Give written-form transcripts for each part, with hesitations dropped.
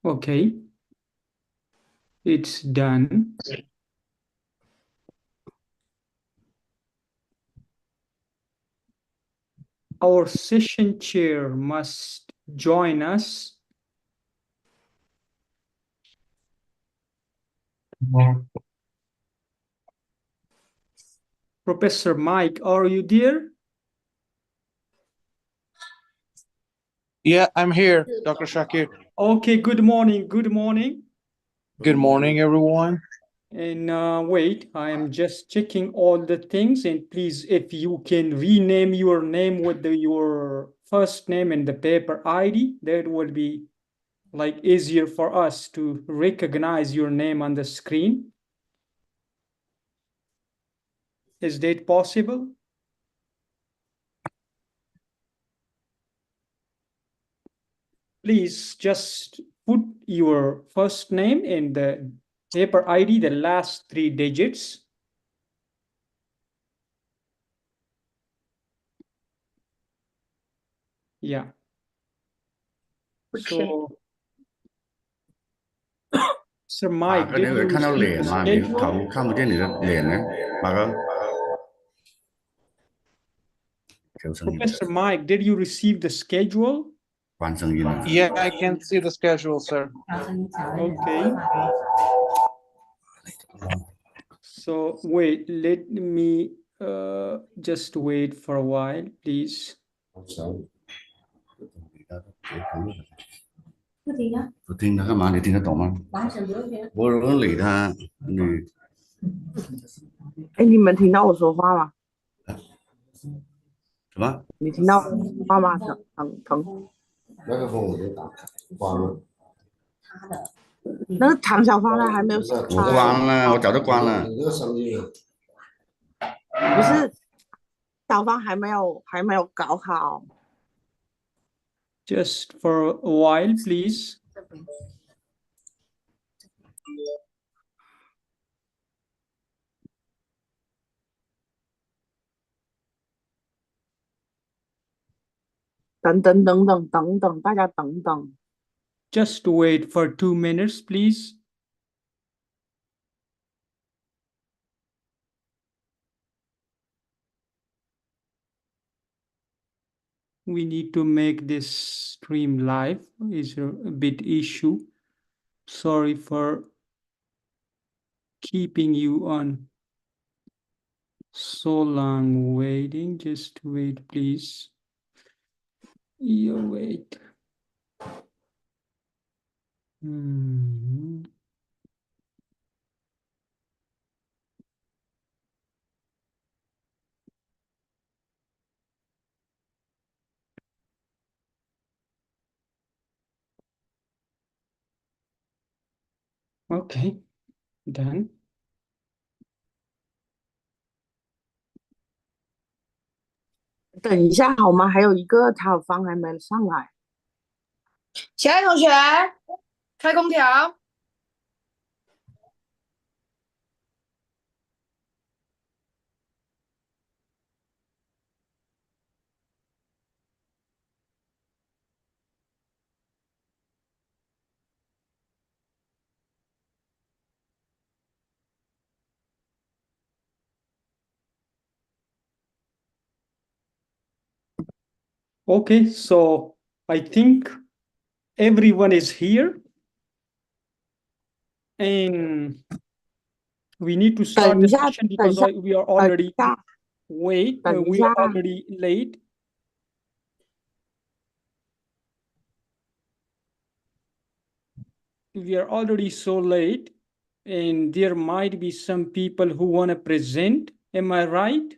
Okay, it's done. Our session chair must join us. Professor Mike, are you there? Yeah, I'm here, Dr. Shakir. Okay, good morning. Good morning. Good morning, everyone. And wait, I am just checking all the things. And please, if you can rename your name with your first name and the paper ID, that will be like easier for us to recognize your name on the screen. Is that possible? Please just put your first name and the paper ID, the last 3 digits. Yeah. Okay. So, Sir Mike, cái did đấy you phải看到 receive 脸 the 吗？你 schedule? 头看不见你的脸呢，马哥。调声音， Professor Mike, did you receive the schedule? 关声音了。 Yeah, I can see the schedule, sir. Okay. So wait, let me just wait for a while, please. 不听他干嘛？你听得懂吗？我理他，你哎，你们听到我说话吗？什么？你听到我说话吗？腾，那个风我就打开关了。那个唐小芳他还没有下我关了，我早就关了。你这个声音不是，小芳还没有搞好。 Just for a while, please.等，大家等等。 Just wait for 2 minutes, please. We need to make this stream live. Is a bit issue. Sorry for keeping you on so long waiting. Just wait, please. You wait. Okay, done. 等一下好吗？还有一个唐小芳还没上来。小爱同学，开空调。Okay, so I think everyone is here. And we need to start the session because we are already we are already late. We are already so late, and there might be some people who want to present. Am I right?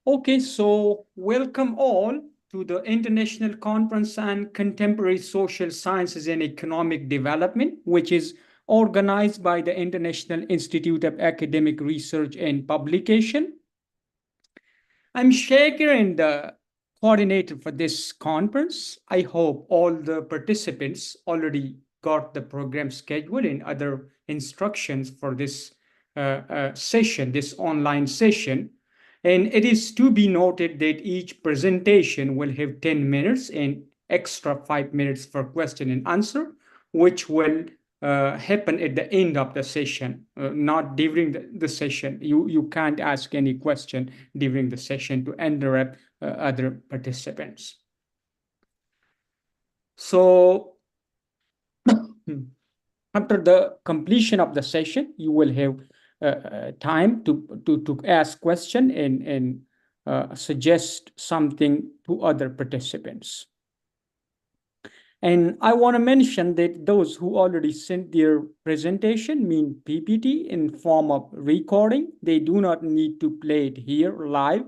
Okay, so welcome all to the International Conference on Contemporary Social Sciences and Economic Development, which is organized by the International Institute of Academic Research and Publication. I'm Shakir and the coordinator for this conference. I hope all the participants already got the program schedule and other instructions for this session, this online session. And it is to be noted that each presentation will have 10 minutes and extra 5 minutes for question and answer, which will happen at the end of the session, not during the session. You can't ask any question during the session to interrupt other participants. So after the completion of the session, you will have time to ask question and suggest something to other participants. And I want to mention that those who already sent their presentation, mean PPT, in form of recording, they do not need to play it here live.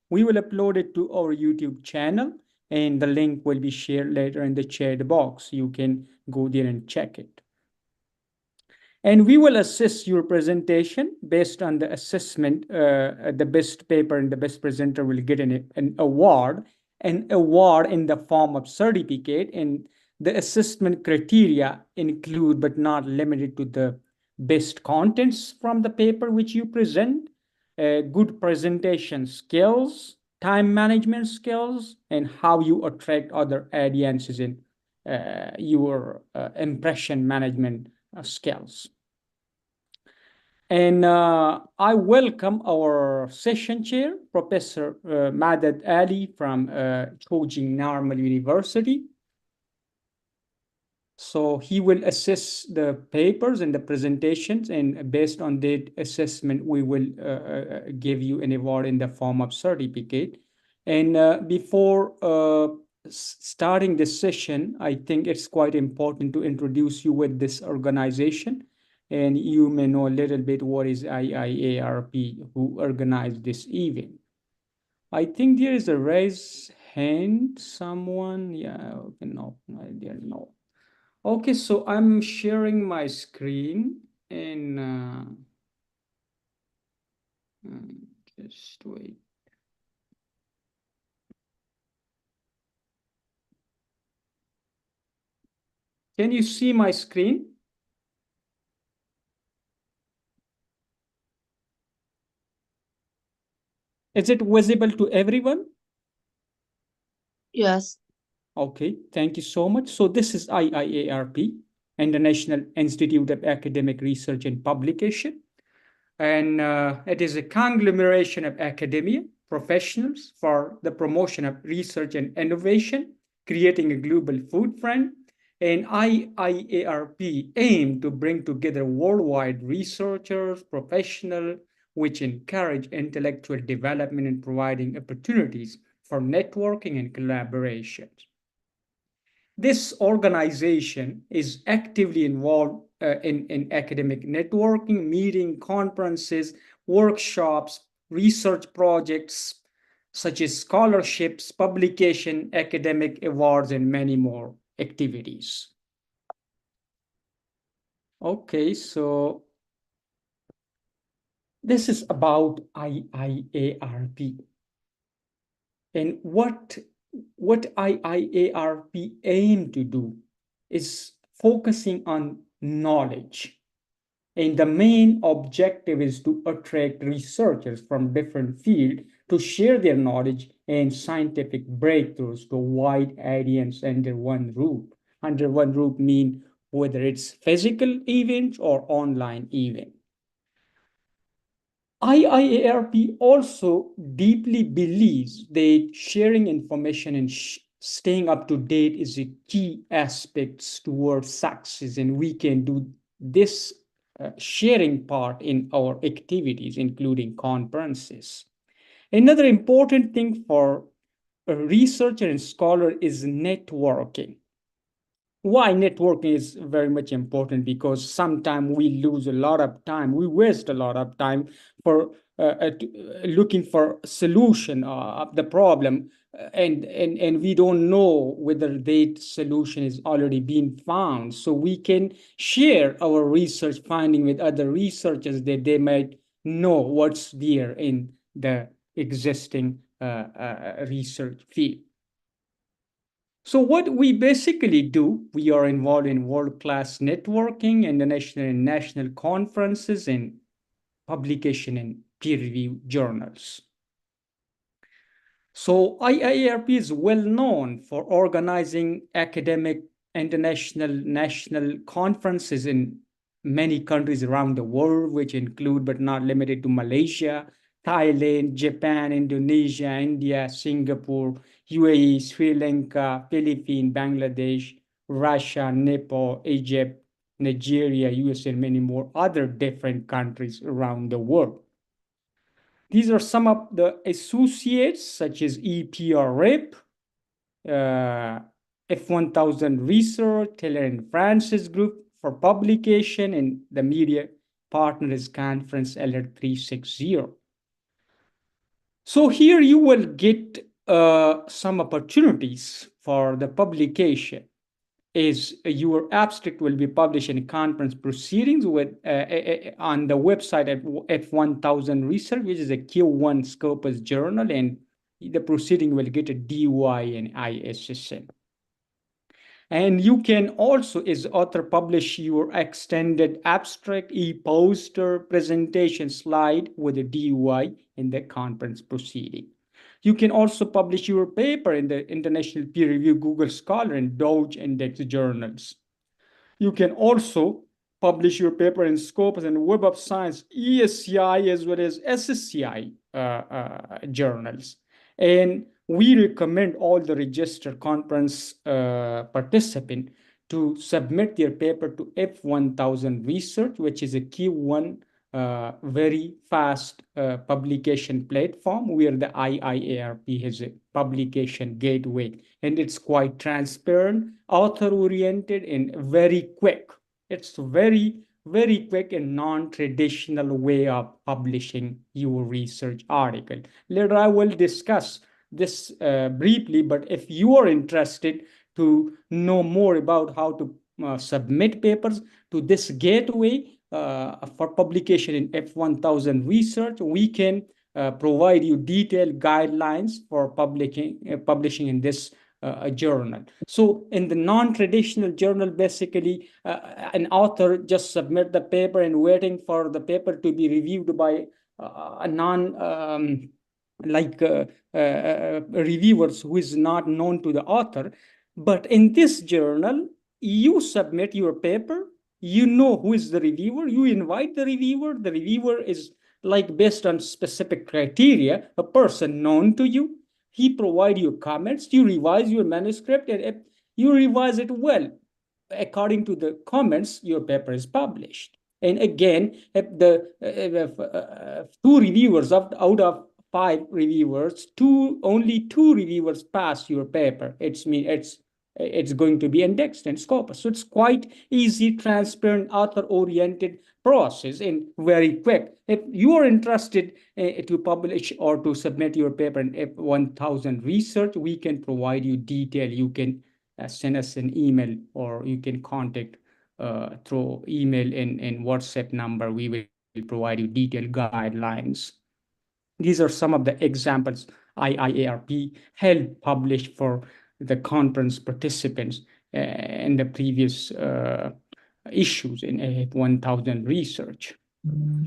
We will upload it to our YouTube channel, and the link will be shared later in the chat box. You can go there and check it. And we will assess your presentation based on the assessment. The best paper and the best presenter will get an award in the form of certificate. And the assessment criteria include, but not limited to, the best contents from the paper which you present, good presentation skills, time management skills, and how you attract other audiences in your impression management skills. And I welcome our session chair, Professor Madad Ali from Chojing Normal University. So he will assess the papers and the presentations, and based on that assessment, we will give you an award in the form of certificate. And before starting this session, I think it's quite important to introduce you with this organization. And you may know a little bit what is IIARP, who organized this event. I think there is a raised hand, someone. Yeah, no, I didn't know. Okay, so I'm sharing my screen, and just wait. Can you see my screen? Is it visible to everyone? Yes. Okay, thank you so much. So this is IIARP, International Institute of Academic Research and Publication. And it is a conglomeration of academia professionals for the promotion of research and innovation, creating a global footprint. And IIARP aim to bring together worldwide researchers, professionals, which encourage intellectual development and providing opportunities for networking and collaboration. This organization is actively involved in academic networking, meeting, conferences, workshops, research projects, such as scholarships, publication, academic awards, and many more activities. Okay, so this is about IIARP. And what IIARP aim to do is focusing on knowledge. And the main objective is to attract researchers from different fields to share their knowledge and scientific breakthroughs to a wide audience under one roof. Under one roof mean whether it's physical events or online event. IIARP also deeply believes that sharing information and staying up to date is a key aspect towards success, and we can do this sharing part in our activities, including conferences. Another important thing for a researcher and scholar is networking. Why networking is very much important? Because sometimes we lose a lot of time, we waste a lot of time for looking for solution of the problem, and we don't know whether that solution is already being found. So we can share our research finding with other researchers that they might know what's there in the existing research field. So what we basically do, we are involved in world-class networking, international and national conferences, and publication in peer-reviewed journals. So IIARP is well known for organizing academic, international, national conferences in many countries around the world, which include but not limited to Malaysia, Thailand, Japan, Indonesia, India, Singapore, UAE, Sri Lanka, Philippines, Bangladesh, Russia, Nepal, Egypt, Nigeria, US, and many more other different countries around the world. These are some of the associates such as EPRIP, F1000 Research, Taylor and Francis Group for publication, and the media partner is Conference Alert 360. So here you will get some opportunities for the publication. Is your abstract will be published in conference proceedings with on the website at F1000 Research, which is a Q1 Scopus journal, and the proceeding will get a DY and ISSN. And you can also, as author, publish your extended abstract, e-poster, presentation slide with a DY in the conference proceeding. You can also publish your paper in the international peer review Google Scholar and Doge Index journals. You can also publish your paper in Scopus and Web of Science, ESCI, as well as SSCI journals. And we recommend all the registered conference participant to submit their paper to F1000 Research, which is a Q1 very fast publication platform where the IIARP has a publication gateway, and it's quite transparent, author-oriented, and very quick. It's very, very quick and non-traditional way of publishing your research article. Later, I will discuss this briefly, but if you are interested to know more about how to submit papers to this gateway, for publication in F1000 Research, we can provide you detailed guidelines for publishing in this journal. So in the non-traditional journal, basically, an author just submit the paper and waiting for the paper to be reviewed by a reviewers who is not known to the author. But in this journal, you submit your paper, you know who is the reviewer, you invite the reviewer is like based on specific criteria, a person known to you, he provide you comments, you revise your manuscript, and if you revise it well, according to the comments, your paper is published. And again, if the two reviewers out of 5 reviewers, only two reviewers pass your paper, it's going to be indexed in Scopus. So it's quite easy, transparent, author-oriented process and very quick. If you are interested to publish or to submit your paper in F1000 Research, we can provide you detail. You can send us an email, or you can contact through email and WhatsApp number. We will provide you detailed guidelines. These are some of the examples IIARP helped publish for the conference participants in the previous issues in F1000 Research.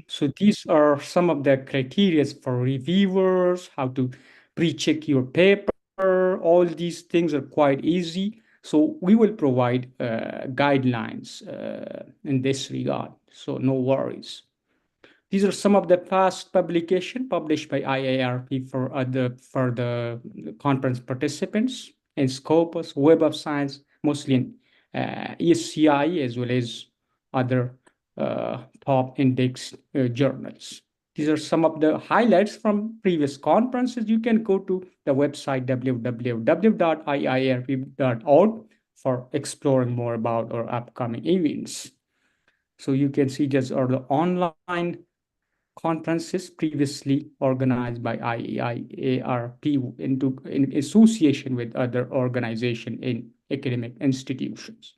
So these are some of the criteria for reviewers, how to pre-check your paper. All these things are quite easy. So we will provide guidelines in this regard. So no worries. These are some of the past publications published by IIARP for the conference participants in Scopus, Web of Science, mostly in ESCI, as well as other top indexed journals. These are some of the highlights from previous conferences. You can go to the website www.iiarp.org for exploring more about our upcoming events. So you can see these are the online conferences previously organized by IIARP in association with other organizations in academic institutions.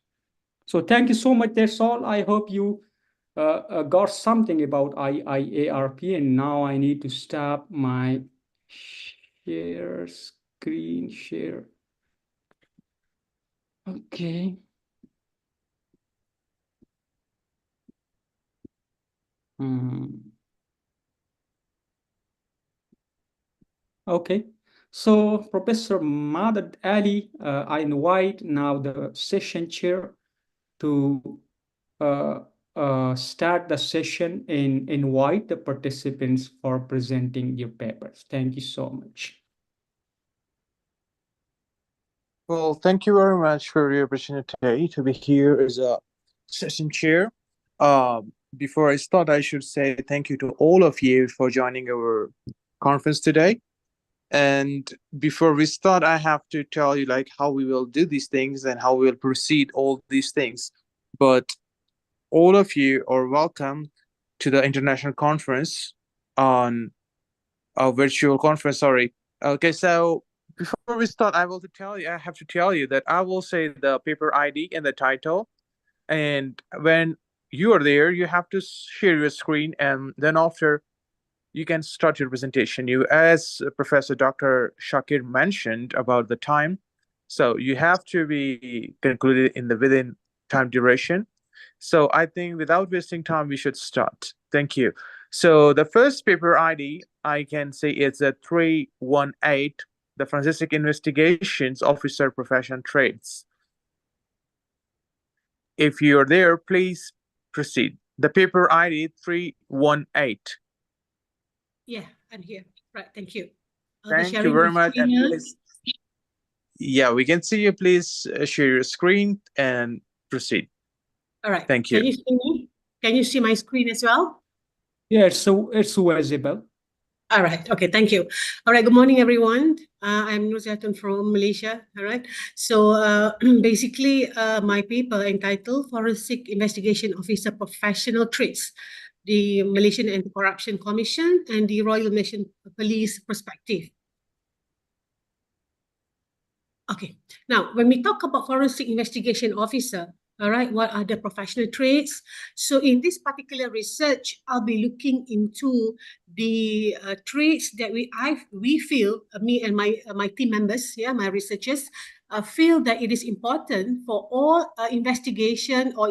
So thank you so much. That's all. I hope you got something about IIARP, and now I need to stop my screen share. Okay. Okay, So, Professor Madad Ali, I invite now the session chair to start the session and invite the participants for presenting your papers. Thank you so much. Well, thank you very much for the opportunity to be here as a session chair. Before I start, I should say thank you to all of you for joining our conference today. And before we start, I have to tell you like how we will do these things and how we will proceed all these things. But all of you are welcome to the international conference on a virtual conference. Sorry. Okay, so before we start, I have to tell you that I will say the paper ID and the title. And when you are there, you have to share your screen, and then after you can start your presentation. As Professor Dr. Shakir mentioned about the time, so you have to be concluded within time duration. So I think without wasting time, we should start. Thank you. So the first paper ID, I can say it's a 318, the Forensic Investigations Officer Profession Trades. If you're there, please proceed. The paper ID 318. Yeah, I'm here. Right, thank you. Thank you very much. And please, yeah, we can see you. Please share your screen and proceed. All right. Thank you. Can you see me? Can you see my screen as well? Yeah, so it's visible. All right. Okay. Thank you. All right. Good morning, everyone. I'm Nur Zaitun from Malaysia. All right. So basically, my paper entitled Forensic Investigation Officer Professional Traits, the Malaysian Anti-Corruption Commission and the Royal Malaysian Police Perspective. Okay. Now, when we talk about Forensic Investigation Officer, all right, what are the professional traits? So in this particular research, I'll be looking into the traits that we feel, me and my team members, my researchers, feel that it is important for all investigation or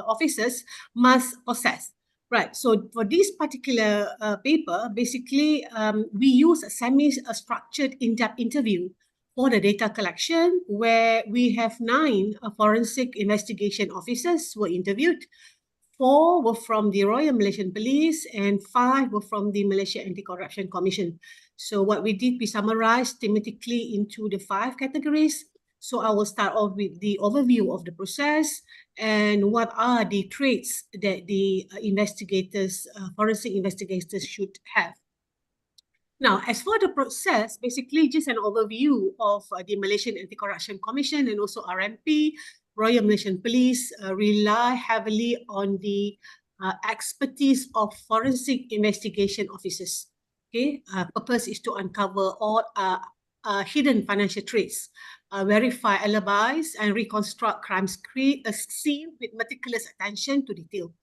officers must possess. Right. So for this particular paper, basically, we use a semi-structured in-depth interview for the data collection, where we have 9 forensic investigation officers were interviewed. 4 were from the Royal Malaysian Police and 5 were from the Malaysia Anti-Corruption Commission. So what we did, we summarized thematically into the 5 categories. So I will start off with the overview of the process and what are the traits that the investigators, forensic investigators should have. Now, as for the process, basically just an overview of the Malaysian Anti-Corruption Commission and also RMP, Royal Malaysian Police rely heavily on the expertise of forensic investigation officers. Okay, purpose is to uncover all hidden financial traits, verify alibis, and reconstruct crime scene with meticulous attention to detail.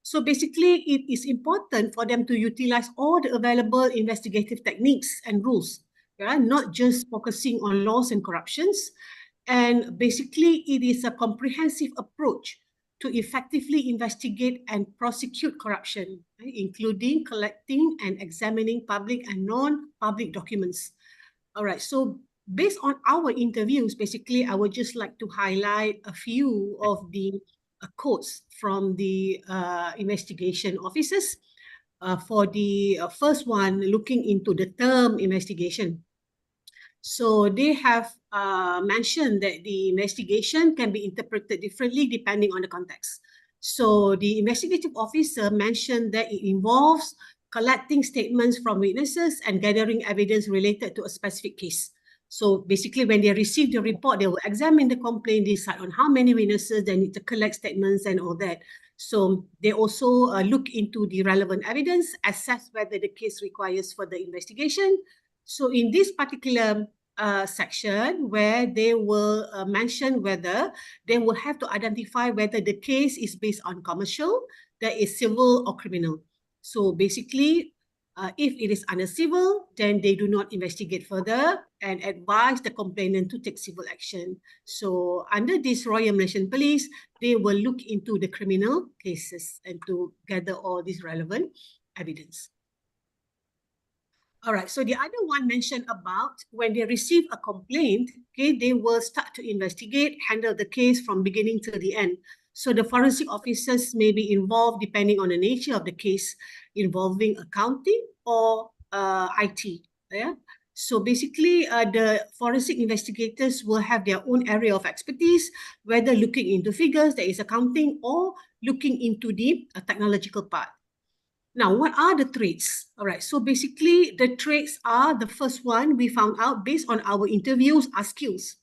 So basically, it is important for them to utilize all the available investigative techniques and rules, not just focusing on laws and corruptions. And basically, it is a comprehensive approach to effectively investigate and prosecute corruption, including collecting and examining public and non-public documents. All right, so based on our interviews, basically, I would just like to highlight a few of the quotes from the investigation officers. For the first one, looking into the term investigation. So they have mentioned that the investigation can be interpreted differently depending on the context. So the investigative officer mentioned that it involves collecting statements from witnesses and gathering evidence related to a specific case. So basically, when they receive the report, they will examine the complaint, decide on how many witnesses they need to collect statements and all that. So they also look into the relevant evidence, assess whether the case requires further investigation. So in this particular section, where they will mention whether they will have to identify whether the case is based on commercial, that is civil or criminal. So basically, if it is under civil, then they do not investigate further and advise the complainant to take civil action. So under this Royal Malaysian Police, they will look into the criminal cases and to gather all this relevant evidence. All right, so the other one mentioned about when they receive a complaint, okay, they will start to investigate, handle the case from beginning to the end. So the forensic officers may be involved depending on the nature of the case involving accounting or IT. Yeah. So basically, the forensic investigators will have their own area of expertise, whether looking into figures, that is accounting, or looking into the technological part. Now, what are the traits? All right, so basically the traits are, the first one we found out based on our interviews are skills.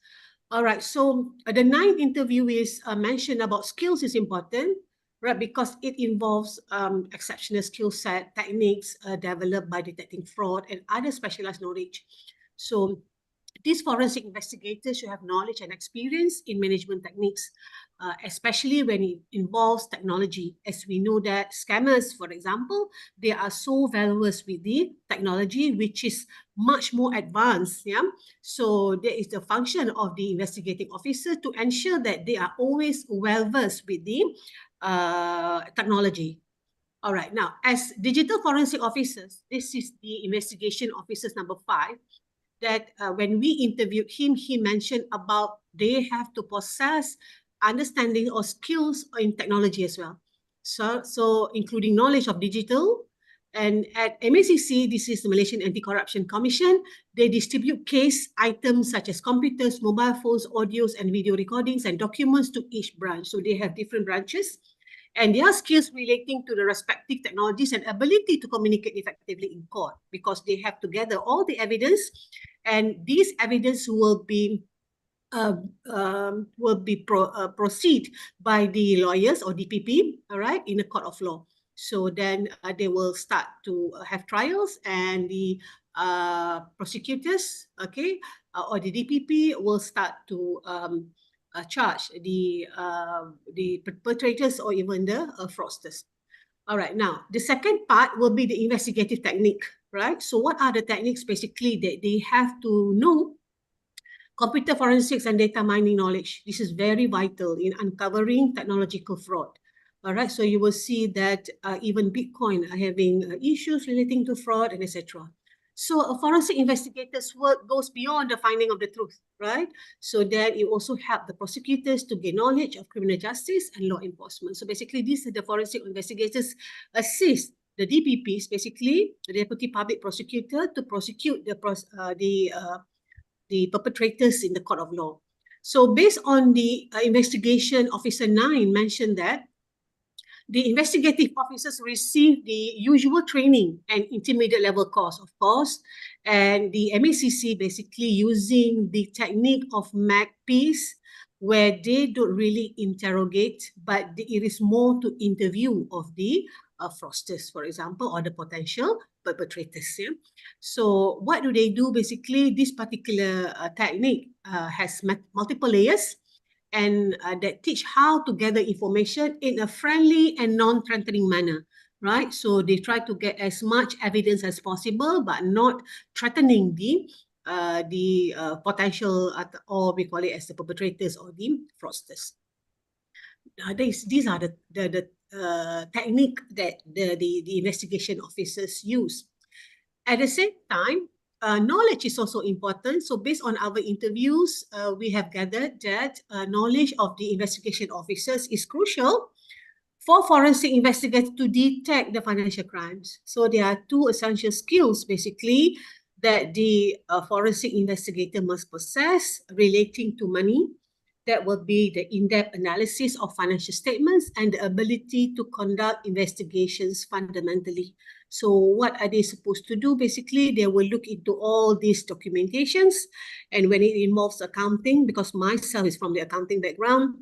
All right, so the 9 interviewees mentioned about skills is important, right? Because it involves exceptional skill set, techniques developed by detecting fraud and other specialized knowledge. So these forensic investigators should have knowledge and experience in management techniques, especially when it involves technology. As we know that scammers, for example, they are so well versed with the technology, which is much more advanced. Yeah. So there is the function of the investigating officer to ensure that they are always well versed with the technology. All right. Now, as digital forensic officers, this is the investigation officers number 5. That when we interviewed him, he mentioned about they have to possess understanding or skills in technology as well. So including knowledge of digital. And at MACC, this is the Malaysian Anti-Corruption Commission, they distribute case items such as computers, mobile phones, audios, and video recordings and documents to each branch. So they have different branches. And their skills relating to the respective technologies and ability to communicate effectively in court, because they have to gather all the evidence, and this evidence will be proceed by the lawyers or DPP, all right, in a court of law. So then they will start to have trials, and the prosecutors, okay, or the DPP will start to charge the perpetrators or even the fraudsters. All right, now the second part will be the investigative technique, right? So what are the techniques basically that they have to know? Computer forensics and data mining knowledge. This is very vital in uncovering technological fraud. All right, so you will see that even Bitcoin are having issues relating to fraud and etc. So a forensic investigator's work goes beyond the finding of the truth, right? So that it also helps the prosecutors to gain knowledge of criminal justice and law enforcement. So basically, these are the forensic investigators assist the DPPs, basically the Deputy Public Prosecutor, to prosecute the perpetrators in the court of law. So based on the investigation officer 9 mentioned that the investigative officers receive the usual training and intermediate level course, of course, and the MACC basically using the technique of MACPs, where they don't really interrogate, but it is more to interview of the fraudsters, for example, or the potential perpetrators. Yeah? So what do they do? Basically, this particular technique has multiple layers, and that teach how to gather information in a friendly and non-threatening manner, right? So they try to get as much evidence as possible, but not threatening the potential, or we call it as the perpetrators or the fraudsters. These are the technique that the investigation officers use. At the same time, knowledge is also important. So based on our interviews, we have gathered that knowledge of the investigation officers is crucial for forensic investigators to detect the financial crimes. So there are 2 essential skills basically that the forensic investigator must possess relating to money. That will be the in-depth analysis of financial statements and the ability to conduct investigations fundamentally. So what are they supposed to do? Basically, they will look into all these documentations. And when it involves accounting, because myself is from the accounting background,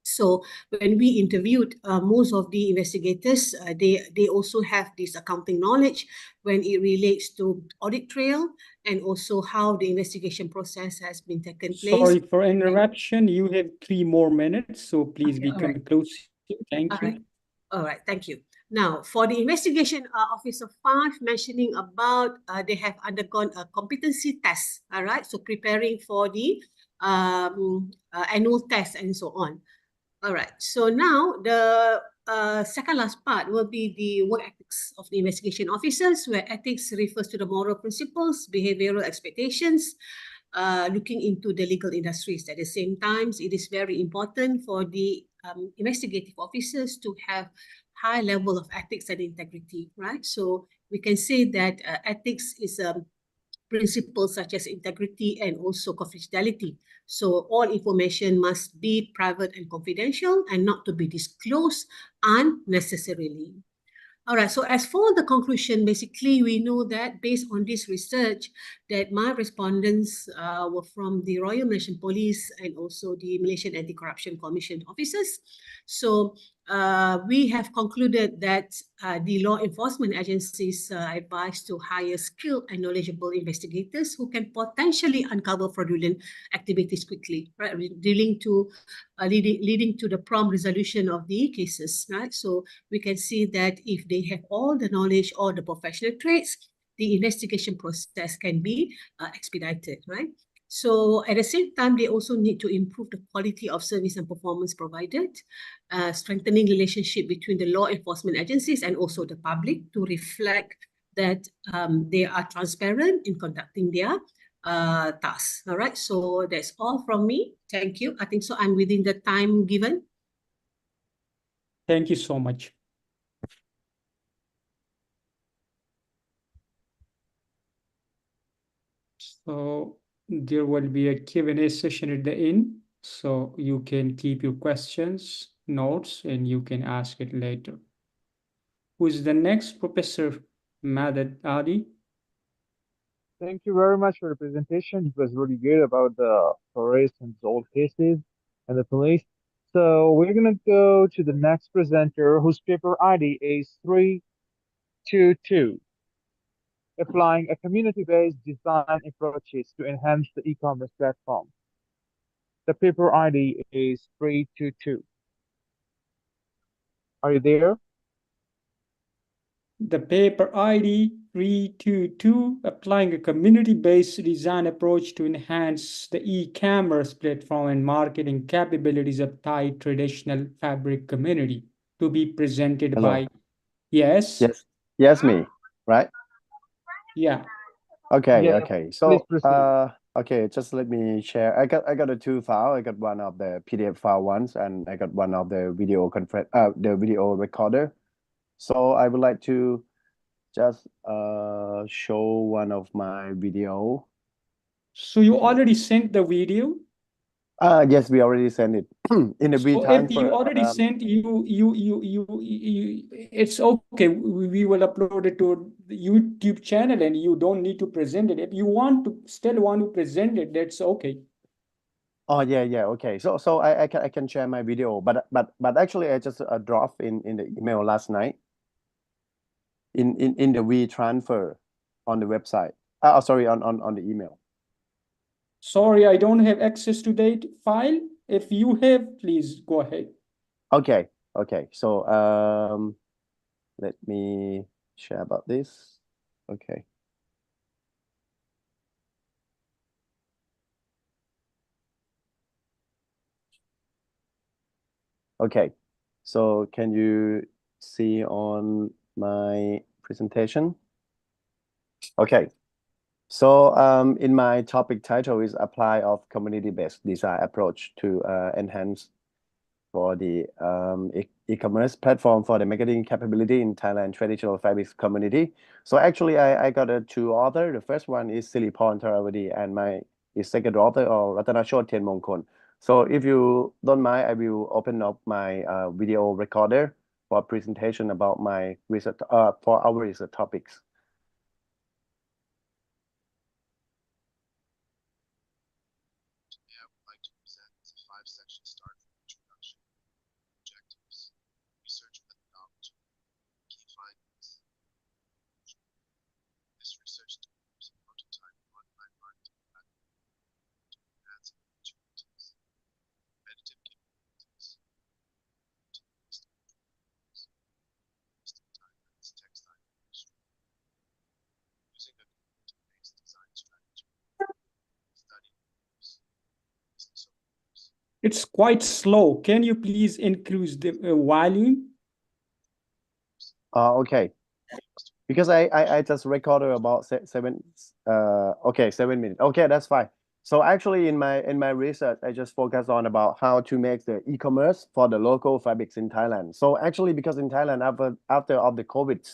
so when we interviewed most of the investigators, they also have this accounting knowledge when it relates to audit trail and also how the investigation process has been taken place. Sorry for interruption. You have 3 more minutes, so please Okay, become close. Thank you. Right. All right, thank you. Now, for the investigation officer 5, mentioning about they have undergone a competency test, all right? So preparing for the annual test and so on. All right, so now the second last part will be the work ethics of the investigation officers, where ethics refers to the moral principles, behavioral expectations, looking into the legal industries. At the same time, it is very important for the investigative officers to have high level of ethics and integrity, right? So we can say that ethics is principles such as integrity and also confidentiality. So all information must be private and confidential and not to be disclosed unnecessarily. All right, so as for the conclusion, basically we know that based on this research that my respondents were from the Royal Malaysian Police and also the Malaysian Anti-Corruption Commission officers. So we have concluded that the law enforcement agencies are advised to hire skilled and knowledgeable investigators who can potentially uncover fraudulent activities quickly, right? Leading to the prompt resolution of the cases, right? So we can see that if they have all the knowledge or the professional traits, the investigation process can be expedited, right? So at the same time, they also need to improve the quality of service and performance provided, strengthening relationship between the law enforcement agencies and also the public to reflect that they are transparent in conducting their tasks. All right, so that's all from me. Thank you. I think so I'm within the time given. Thank you so much. So there will be a Q&A session at the end, so you can keep your questions, notes, and you can ask it later. Who is the next? Professor Madad Adi? Thank you very much for the presentation. It was really good about the forest and old cases and the police. So we're gonna go to the next presenter whose paper ID is 322. Applying a community-based design approaches to enhance the e-commerce platform. The paper ID is 322. Are you there? The paper ID 322, applying a community-based design approach to enhance the e-commerce platform and marketing capabilities of Thai traditional fabric community, to be presented Hello. by, yes? Yes, me, right? Yeah. Okay, Yeah, okay. please So, proceed. okay, just let me share. I got a two file. I got one of the PDF file ones, and I got one of the video conference, the video recorder. So I would like to just show one of my video. So you already sent the video? Yes, we already sent it in the So meantime if you already sent, it's okay. We will upload it to the YouTube channel, and you don't need to present it. If you still want to present it, that's okay. Oh yeah, okay. So I can share my video, but actually I just dropped in the email last night. In the WeTransfer on the website. Sorry, on the email. Sorry, I don't have access to that file. If you have, please go ahead. Okay. So let me share about this. Okay. Okay. So can you see on my presentation? Okay. So in my topic title is apply of community-based design approach to enhance for the e-commerce platform for the marketing capability in Thailand traditional fabrics community. So actually I got two authors. The first one is Siriporn Tarawadi and my second author or Ratanachot Tianmongkol. So if you don't mind, I will open up my video recorder for a presentation about my research for our research topics. It's quite slow. Can you please increase the volume? Okay. Because I just recorded about 7 minutes. Okay, that's fine. So actually in my research, I just focus on about how to make the e-commerce for the local fabrics in Thailand. So actually, because in Thailand after of the COVID,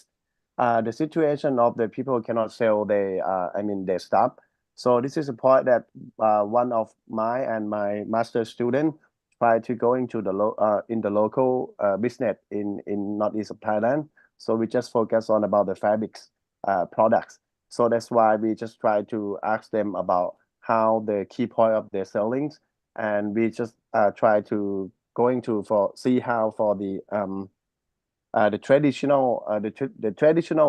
the situation of the people cannot sell their stuff. So this is a point that one of my master student try to go into the local business in northeast of Thailand. So we just focus on about the fabrics products. So that's why we just try to ask them about how the key point of their sellings, and we just try to see how for the traditional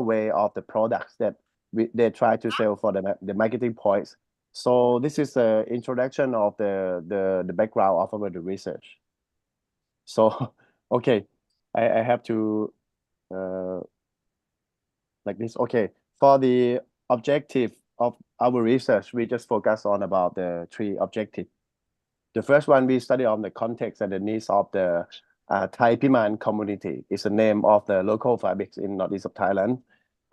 way of the products that they try to sell for the marketing points. So this is the introduction of the background of our the research. So okay, I have to like this. Okay, for the objective of our research, we just focus on about the 3 objectives. The first one, we study on the context and the needs of the Thai Piman community. It's the name of the local fabrics in northeast of Thailand.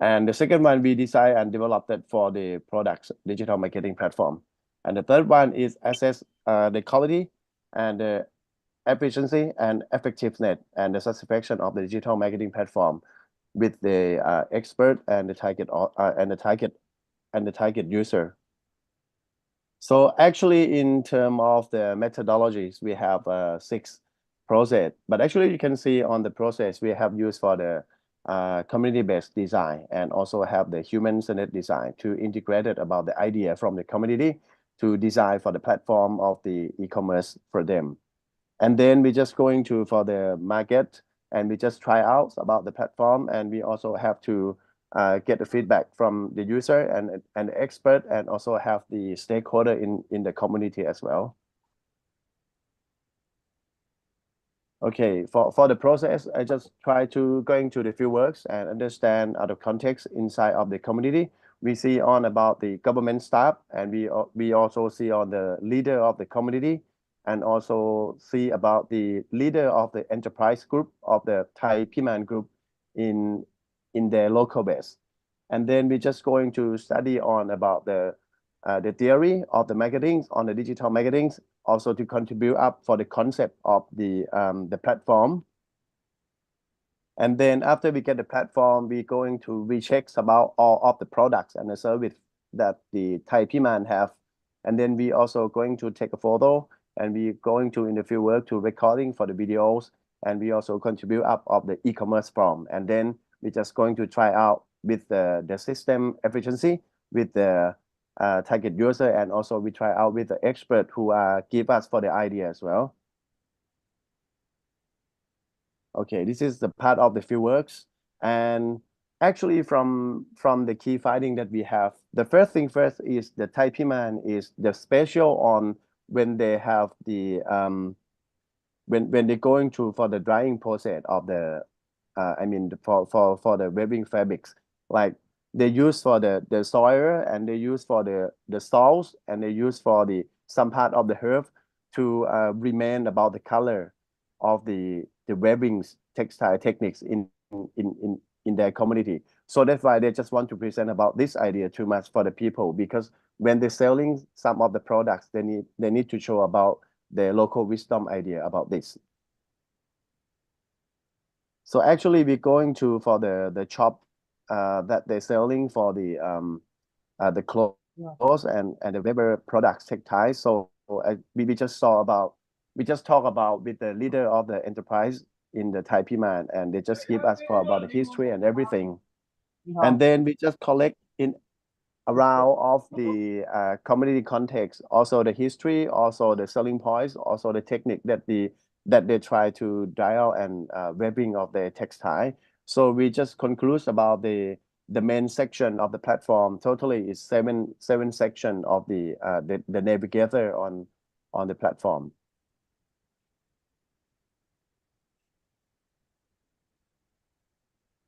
And the second one, we design and developed it for the products digital marketing platform. And the third one is assess the quality and the efficiency and effectiveness and the satisfaction of the digital marketing platform with the expert and the target user. So actually, in terms of the methodologies, we have 6 process. But actually, you can see on the process we have used for the community-based design and also have the human-centered design to integrate it about the idea from the community to design for the platform of the e-commerce for them. And then we just going to for the market and we just try out about the platform, and we also have to get the feedback from the user and the expert, and also have the stakeholder in the community as well. Okay, for the process, I just try to going to the fieldworks and understand out of context inside of the community. We see on about the government staff, and we also see on the leader of the community, and also see about the leader of the enterprise group of the Thai Piman group in their local base. And then we're just going to study on about the theory of the marketing on the digital marketing, also to contribute up for the concept of the platform. And then after we get the platform, we're going to recheck about all of the products and the service that the Thai Piman have. And then we also going to take a photo, and we're going to in the field work to recording for the videos, and we also contribute up of the e-commerce form. And then we're just going to try out with the system efficiency with the target user, and also we try out with the expert who give us for the idea as well. Okay, this is the part of the fieldworks, and actually from the key finding that we have, the first thing first is the Thai Piman is the special on when they have the when they're going through for the drying process of the for the weaving fabrics, like they use for the soil, and they use for the stalls, and they use for the some part of the herb to remain about the color of the weavings textile techniques in their community. So that's why they just want to present about this idea too much for the people, because when they're selling some of the products, they need to show about the local wisdom idea about this. So actually we're going to for the shop that they're selling for the clothes and the Weber products textiles. So we just talk about with the leader of the enterprise in the Thai Piman, and they just give us for about the history and everything. And then we just collect in around of the community context, also the history, also the selling points, also the technique that they try to dial and webbing of the textile. So we just conclude about the main section of the platform. Totally is seven section of the navigator on the platform.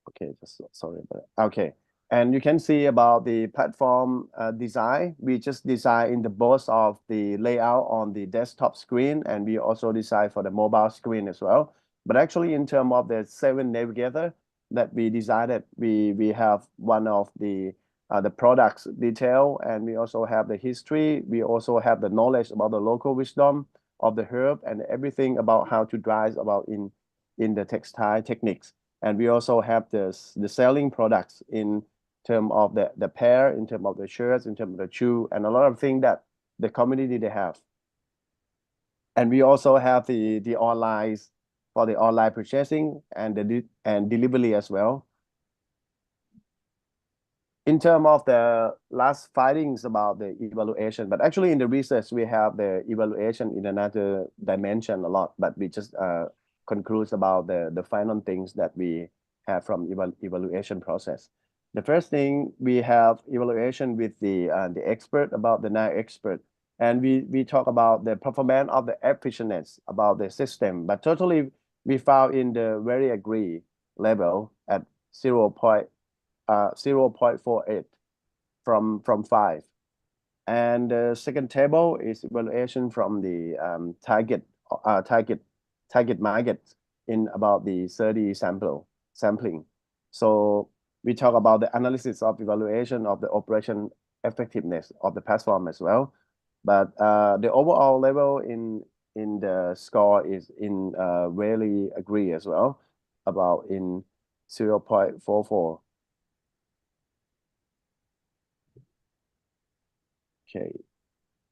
Okay, just sorry about that. Okay, and you can see about the platform design. We just design in the both of the layout on the desktop screen, and we also design for the mobile screen as well. But actually, in terms of the 7 navigator, that we decided, we have one of the products detail, and we also have the history. We also have the knowledge about the local wisdom of the herb and everything about how to dry about in the textile techniques. And we also have the selling products in terms of the pair, in terms of the shirts, in terms of the shoe, and a lot of things that the community they have. And we also have the online for the online purchasing and delivery as well. In terms of the last findings about the evaluation, but actually in the research we have the evaluation in another dimension a lot, but we just conclude about the final things that we have from evaluation process. The first thing, we have evaluation with the expert, about the 9 expert, and we talk about the performance of the efficiency about the system, but totally we found in the very agree level at 0.48 from 5. And the second table is evaluation from the target market in about the 30 sampling. So we talk about the analysis of evaluation of the operation effectiveness of the platform as well. But the overall level in the score is in really agree as well, about in 0.44. Okay,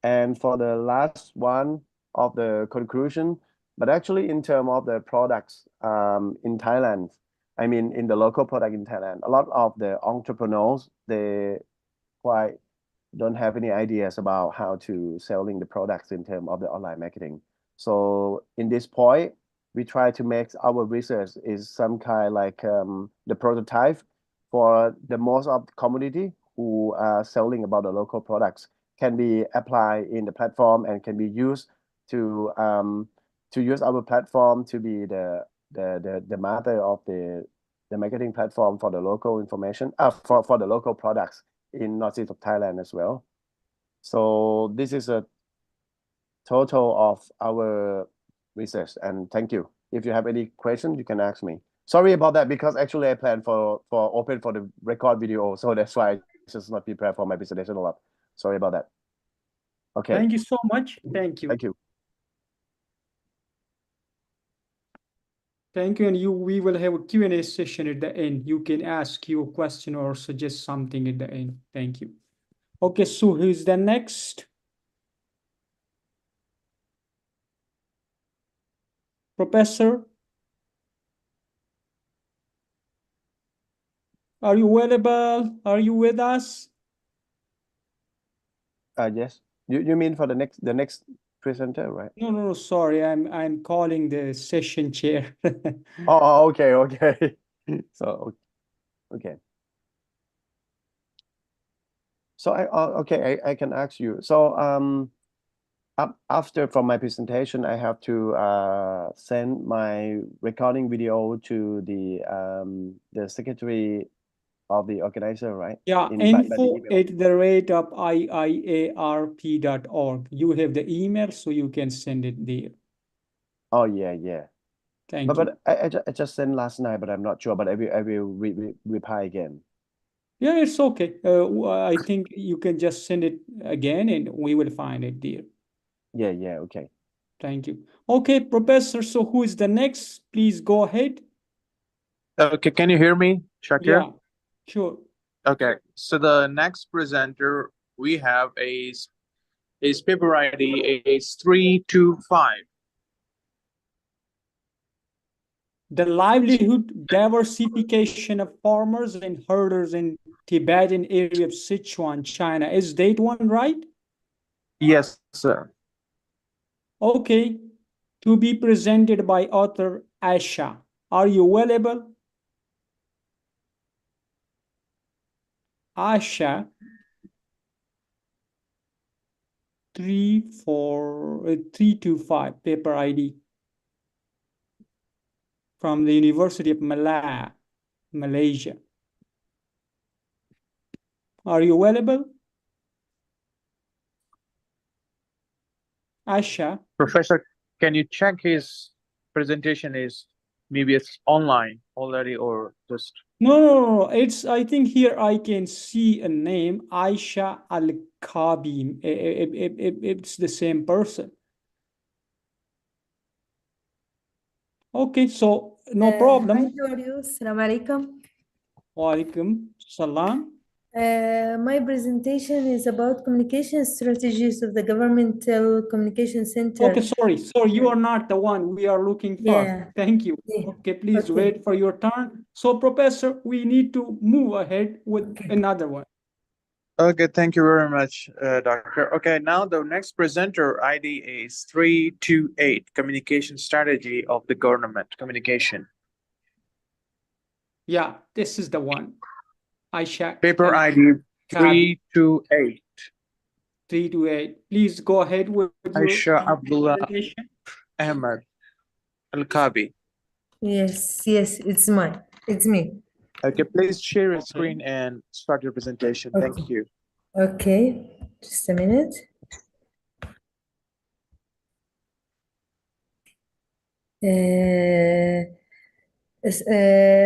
and for the last one of the conclusion, but actually in terms of the products in Thailand, I mean in the local product in Thailand, a lot of the entrepreneurs, they quite don't have any ideas about how to selling the products in terms of the online marketing. So in this point, we try to make our research is some kind like the prototype for the most of the community who are selling about the local products, can be applied in the platform and can be used to use our platform to be the mother of the marketing platform for the local information, for the local products in northeast of Thailand as well. So this is a total of our research, and thank you. If you have any questions, you can ask me. Sorry about that, because actually I planned for open for the record video, so that's why I just not prepared for my presentation a lot. Sorry about that. Okay. Thank you so much. Thank you. Thank you. Thank you. And we will have a Q&A session at the end. You can ask your question or suggest something at the end. Thank you. Okay, so who's the next? Professor? Are you available? Are you with us? Yes. You mean for the next presenter, right? No, sorry. I'm calling the session chair. Oh, okay. So, okay. So I can ask you. So after from my presentation, I have to send my recording video to the secretary of the organizer, right? Yeah, by the email. info@iarp.org. You have the email, so you can send it there. Oh yeah. Thank you. But I just sent last night, but I'm not sure. But I will reply again. Yeah, it's okay. I think you can just send it again, and we will find it there. Yeah. Okay. Thank you. Okay, Professor. So who is the next? Please go ahead. Okay, can you hear me, Shakir? Yeah, sure. Okay, so the next presenter we have is paper ID is 325. The livelihood diversification of farmers and herders in Tibetan area of Sichuan, China. Is that one right? Yes, sir. Okay. To be presented by author Asha. Are you available? Asha 325 paper ID from the University of Malaya, Malaysia. Are you available? Asha? Professor, can you check his presentation is Maybe it's online already or just. No. It's, I think here I can see a name, Aisha Al-Kabi. It's the same person. Okay, so no Hi, problem. how are you? Assalamu alaikum. Walaikum salam. My presentation is about communication strategies of the governmental communication center. Okay, sorry. So you are not the one we are looking for. Yeah. Thank you. Yeah. Okay, please Okay. wait for your turn. So, Professor, we need to move ahead with another one. Okay, thank you very much, Doctor. Okay, now the next presenter ID is 328, Communication Strategy of the Government Communication. Yeah, this is the one. Aisha Paper ID Al-Kabi, 328. 328. Please go ahead with your Aisha Abdullah presentation. Ahmed Al-Kabi. Yes, it's me. Okay, please share your screen and start your presentation. Okay. Thank you. Okay, just a minute.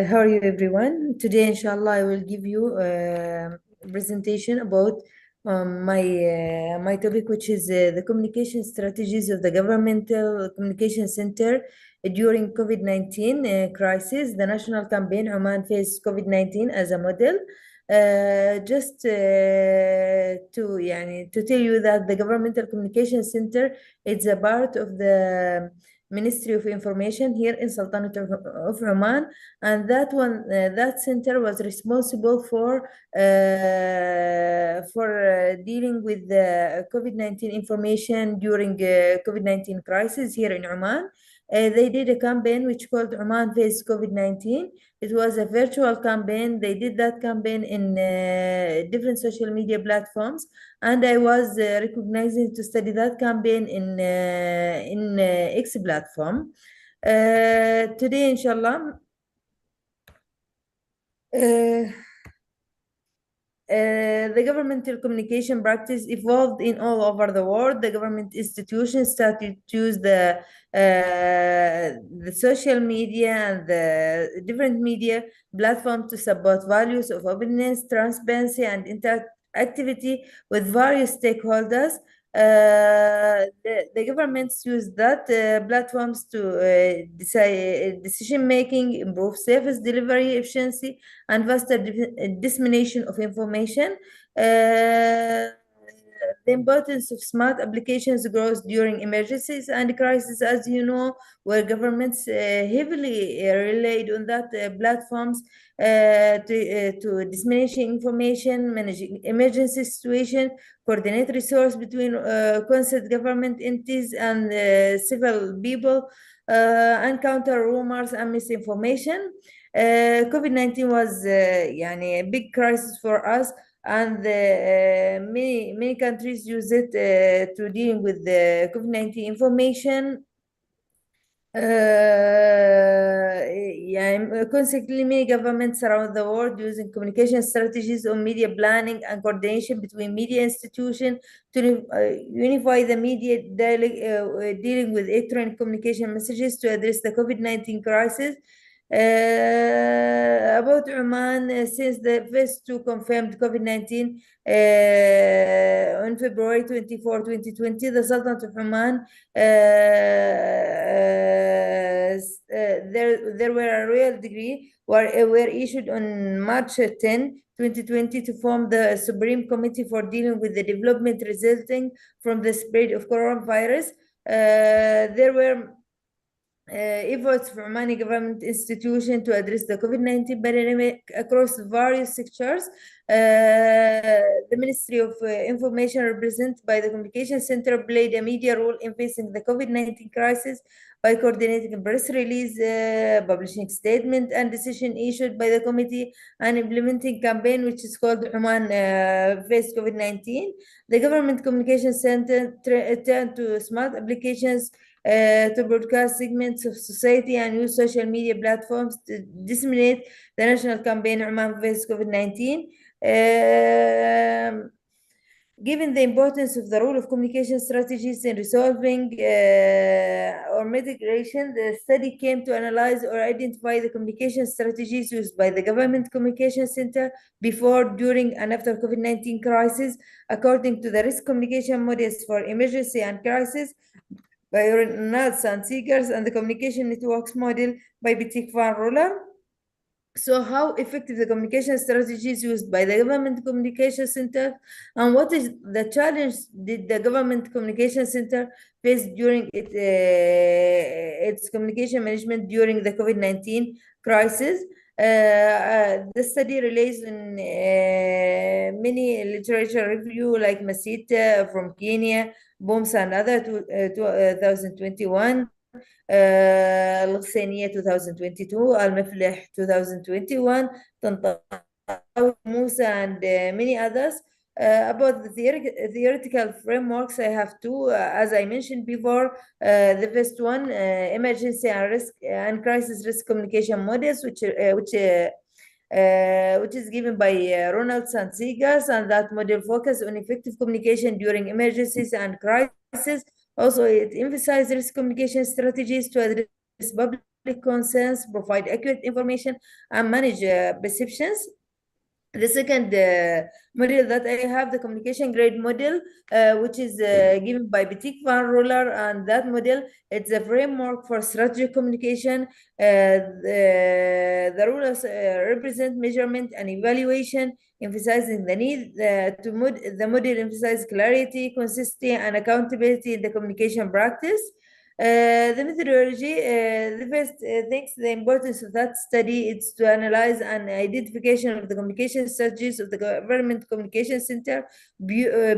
How are you, everyone? Today, inshallah, I will give you a presentation about my topic, which is the communication strategies of the governmental communication center during COVID-19 crisis. The national campaign Oman Face COVID-19 as a model. Just to tell you that the governmental communication center is a part of the Ministry of Information here in Sultanate of Oman, and that center was responsible for dealing with the COVID-19 information during COVID-19 crisis here in Oman. They did a campaign which called Oman Face COVID-19. It was a virtual campaign. They did that campaign in different social media platforms, and I was recognized to study that campaign in X platform. Today, inshallah, the governmental communication practice evolved in all over the world. The government institutions started to use the social media and the different media platforms to support values of openness, transparency, and interactivity with various stakeholders. The governments use that platforms to decision making, improve service delivery efficiency, and faster dissemination of information. The importance of smart applications grows during emergencies and crises, as you know, where governments heavily relied on that platforms to dissemination information, managing emergency situation, coordinate resource between concerned government entities and civil people, and counter rumors and misinformation. COVID-19 was a big crisis for us, and many countries use it to deal with the COVID-19 information. Consequently, many governments around the world using communication strategies on media planning and coordination between media institutions to unify the media dealing with electronic communication messages to address the COVID-19 crisis. About Oman, since the first two confirmed COVID-19 on February 24, 2020, the Sultanate of Oman, there were a royal decree were issued on March 10, 2020 to form the Supreme Committee for dealing with the development resulting from the spread of coronavirus. There were efforts from many government institutions to address the COVID-19 pandemic across various sectors. The Ministry of Information, represented by the Communication Center, played a media role in facing the COVID-19 crisis by coordinating a press release, publishing statement and decision issued by the committee, and implementing campaign which is called Oman Face COVID-19. The Government Communication Center turned to smart applications to broadcast segments of society and use social media platforms to disseminate the national campaign Oman Face COVID-19. Given the importance of the role of communication strategies in resolving or mitigation, the study came to analyze or identify the communication strategies used by the Government Communication Center before, during, and after COVID-19 crisis, according to the risk communication models for emergency and crisis by Ronalds and Seegers, and the communication networks model by Betik van Roller. So how effective the communication strategies used by the Government Communication Center, and what is the challenge did the Government Communication Center face during its communication management during the COVID-19 crisis? The study relies on many literature review like Masita from Kenya, Boms and other 2021, الغسانية 2022, المفلح 2021, طنطاوي, Musa, and many others. About the theoretical frameworks, I have two, as I mentioned before. The first one, emergency and risk and crisis risk communication models, which is given by Ronalds and Seegers, and that model focus on effective communication during emergencies and crises. Also, it emphasizes risk communication strategies to address public concerns, provide accurate information, and manage perceptions. The second model that I have, the communication grade model, which is given by Betik van Roller, and that model, it's a framework for strategic communication. The rulers represent measurement and evaluation, emphasizing the need the model emphasizes clarity, consistency, and accountability in the communication practice. The methodology, the first things, the importance of that study is to analyze an identification of the communication strategies of the Government Communication Center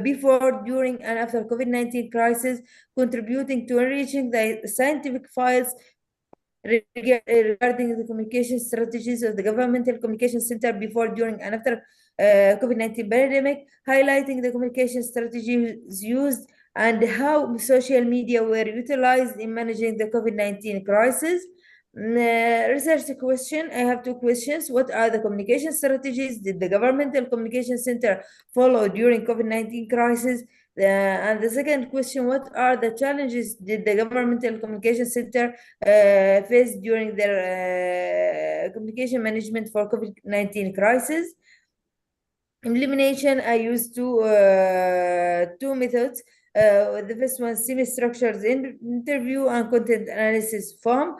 before, during, and after COVID-19 crisis, contributing to enriching the scientific files regarding the communication strategies of the Governmental Communication Center before, during, and after COVID-19 pandemic, highlighting the communication strategies used and how social media were utilized in managing the COVID-19 crisis. Research question, I have two questions. What are the communication strategies did the Governmental Communication Center follow during COVID-19 crisis? And the second question, what are the challenges did the Governmental Communication Center face during their communication management for COVID-19 crisis? Implementation, I used two methods. The first one, semi-structured interview and content analysis form.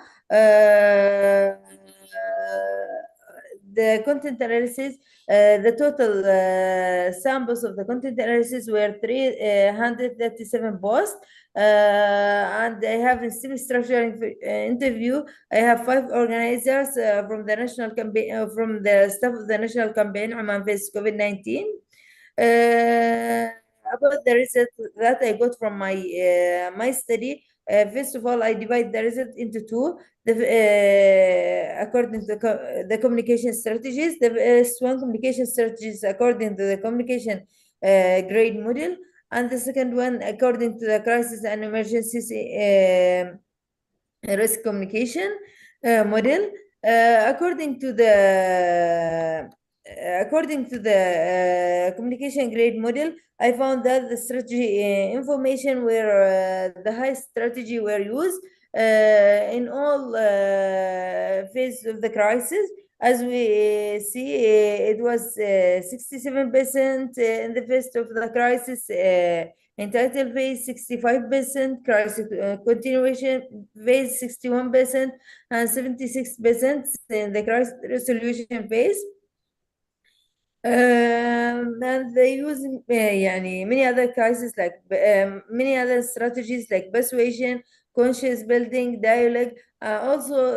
The content analysis, the total samples of the content analysis were 337 posts. And I have a semi-structured interview. I have 5 organizers from the national campaign, from the staff of the national campaign Oman Face COVID-19. About the result that I got from my my study, first of all, I divide the result into two. According to the communication strategies, the first one, communication strategies according to the communication grade model, and the second one according to the crisis and emergencies risk communication model. According to the communication grade model, I found that the strategy information where the high strategy were used in all phases of the crisis. As we see, it was 67% in the phase of the crisis, entitled phase 65%, crisis continuation phase 61%, and 76% in the crisis resolution phase. And they use many other crises like many other strategies like persuasion, conscious building, dialogue. Also,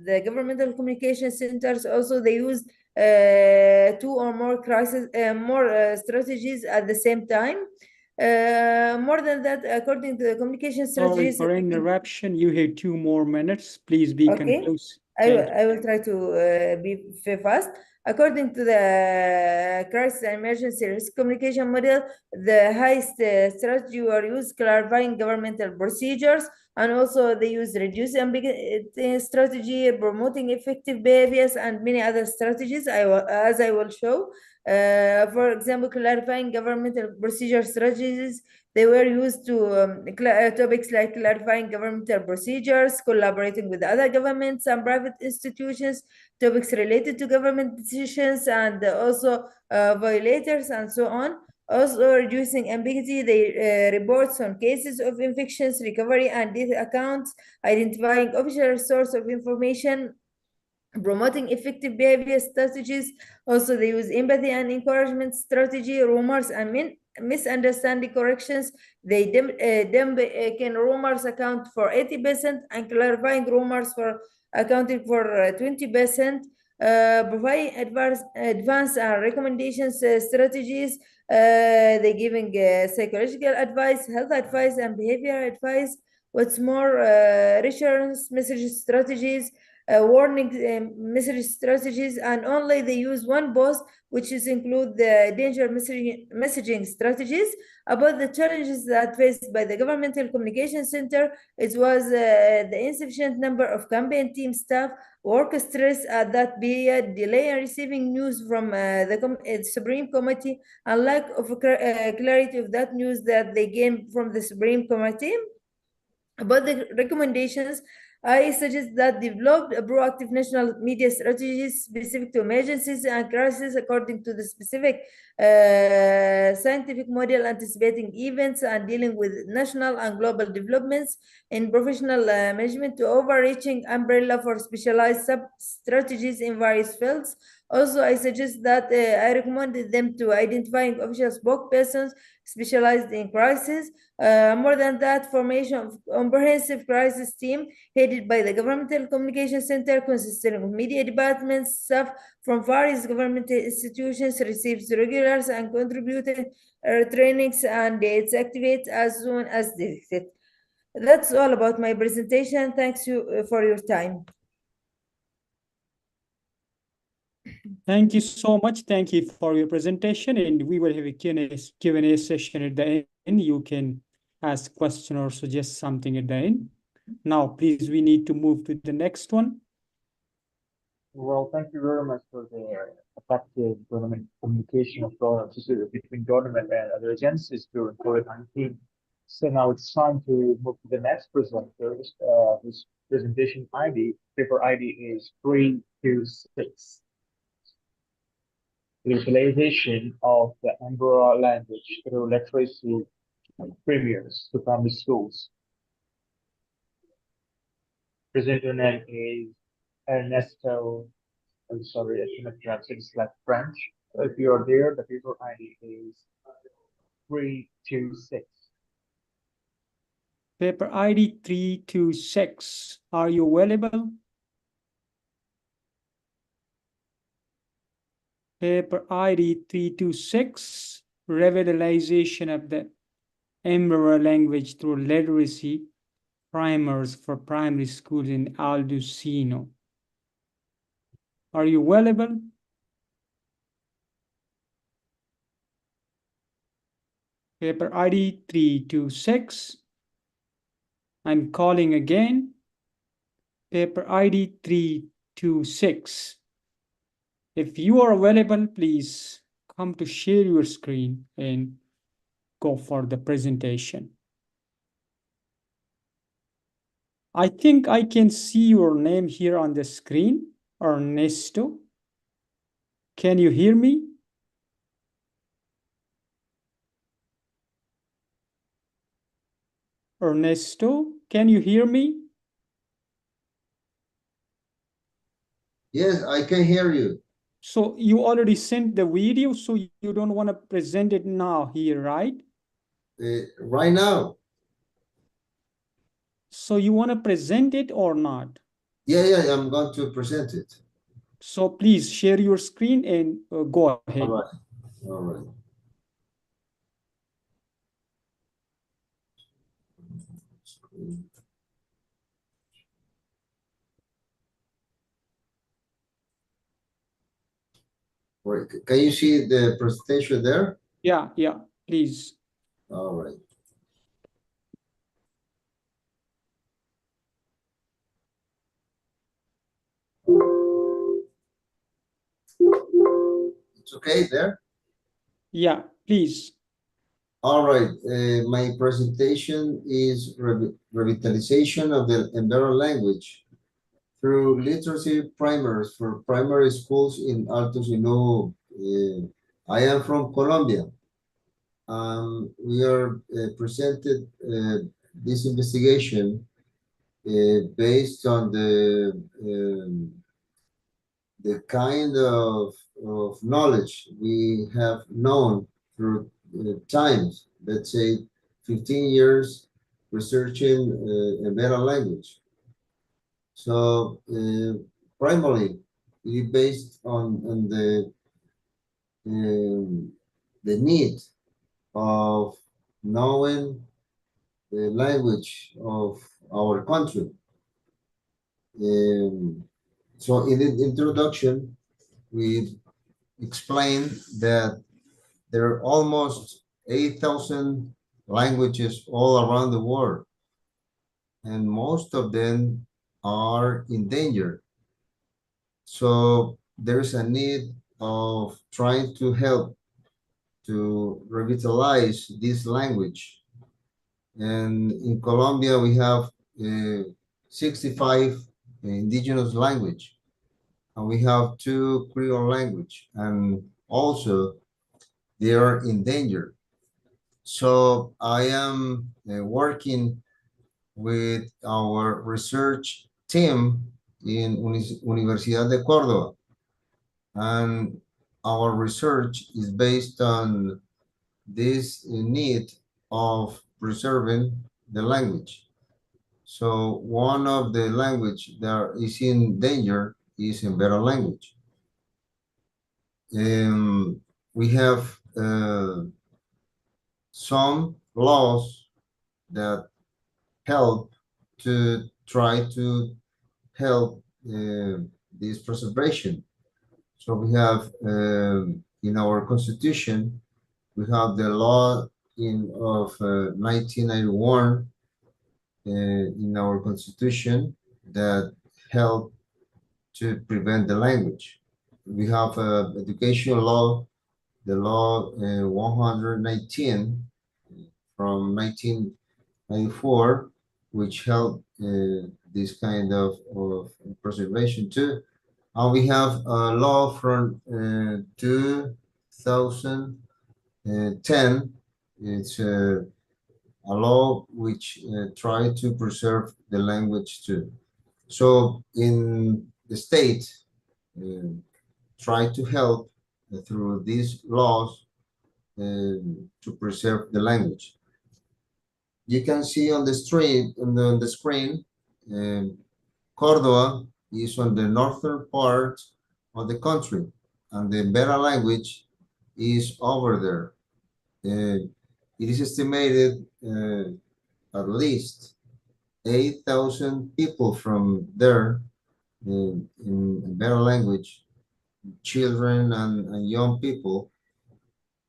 the governmental communication centers also they use 2 or more crisis, more strategies at the same time. More than that, according to the communication strategies. Sorry for interruption. You have 2 more minutes. Please be conclusive. I will try to be fast. According to the crisis and emergency risk communication model, the highest strategy were used clarifying governmental procedures, and also they use reduce ambiguity strategy, promoting effective behaviors, and many other strategies, as I will show. For example, clarifying governmental procedure strategies. They were used to topics like clarifying governmental procedures, collaborating with other governments and private institutions, topics related to government decisions, and also violators and so on. Also reducing ambiguity, they reports on cases of infections, recovery and death accounts, identifying official source of information, promoting effective behavior strategies. Also, they use empathy and encouragement strategy, rumors and misunderstanding corrections. They can rumors account for 80% and clarifying rumors for accounting for 20%. Providing advanced and recommendations strategies. They giving psychological advice, health advice, and behavior advice. What's more, reassurance message strategies, warning message strategies, and only they use one post, which is include the danger messaging strategies about the challenges that faced by the governmental communication center. It was the insufficient number of campaign team staff, work stress at that period, delay in receiving news from the Supreme Committee, and lack of clarity of that news that they gained from the Supreme Committee. About the recommendations, I suggest that develop a proactive national media strategies specific to emergencies and crises according to the specific scientific model, anticipating events and dealing with national and global developments in professional management to overreaching umbrella for specialized sub-strategies in various fields. Also, I suggest that I recommended them to identifying official spokespersons specialized in crisis. More than that, formation of comprehensive crisis team headed by the Governmental Communication Center consisting of media departments, staff from various government institutions, receives regulars and contributed trainings, and it's activated as soon as detected. That's all about my presentation. Thanks you for your time. Thank you so much. Thank you for your presentation, and we will have a Q&A session at the end. You can ask question or suggest something at the end. Now, please, we need to move to the next one. Well, thank you very much for the effective government communication of between government and other agencies during COVID-19. So now it's time to move to the next presenter. This presentation ID, paper ID is 326. Utilization of the Embera language through literacy premiers to primary schools. Presenter name is Ernesto. I'm sorry, I cannot pronounce it. It's like French. If you are there, the paper ID is 326. Paper ID 326. Are you available? Paper ID 326, revitalization of the Embera language through literacy primers for primary schools in Aldusino. Are you available? Paper ID 326. I'm calling again. Paper ID 326. If you are available, please come to share your screen and go for the presentation. I think I can see your name here on the screen, Ernesto. Can you hear me? Ernesto, can you hear me? Yes, I can hear you. So you already sent the video, so you don't want to present it now here, right? Right now. So you want to present it or not? Yeah, I'm going to present it. So please share your screen and go ahead. All right. Right. Can you see the presentation there? Yeah, please. All right. It's okay there? Yeah, please. All right, my presentation is revitalization of the Embera language through literacy primers for primary schools in Alto Sinú. I am from Colombia. We are presented this investigation based on the kind of knowledge we have known through times, let's say 15 years researching a better language. So primarily it is based on the need of knowing the language of our country. So in the introduction, we explained that there are almost 8,000 languages all around the world, and most of them are in danger. So there's a need of trying to help to revitalize this language. And in Colombia, we have 65 indigenous language, and we have 2 Creole language, and also they are in danger. So I am working with our research team in Universidad de Córdoba, and our research is based on this need of preserving the language. So one of the language that is in danger is Embera language. We have some laws that help to try to help this preservation. So we have in our constitution, we have the law of 1991 in our constitution that help to prevent the language. We have education law, the law 119 from 1994, which help this kind of preservation too. And we have a law from 2010. It's a law which try to preserve the language too. So in the state, try to help through these laws to preserve the language. You can see on the screen, Córdoba is on the northern part of the country, and the Embera language is over there. It is estimated at least 8,000 people from there in Embera language, children and young people,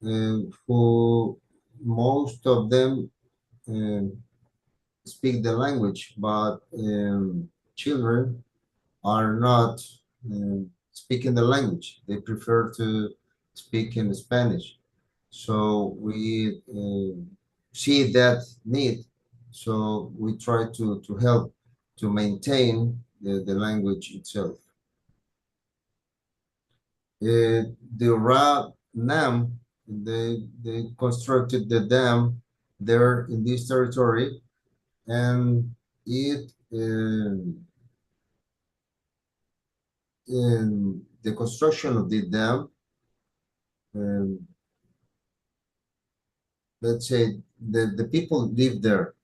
who most of them speak the language, but children are not speaking the language. They prefer to speak in Spanish. So we see that need. So we try to help to maintain the language itself. The dam, they constructed the dam there in this territory, and it in the construction of the dam, let's say the people live there,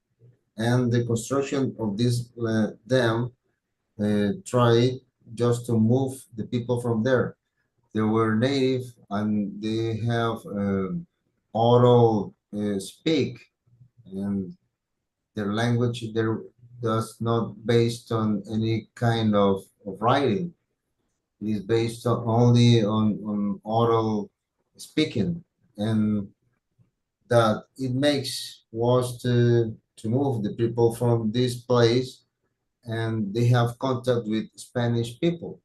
and the construction of this dam tried just to move the people from there. They were native, and they have oral speak, and their language there does not based on any kind of writing. It is based only on oral speaking, and that it makes was to move the people from this place, and they have contact with Spanish people,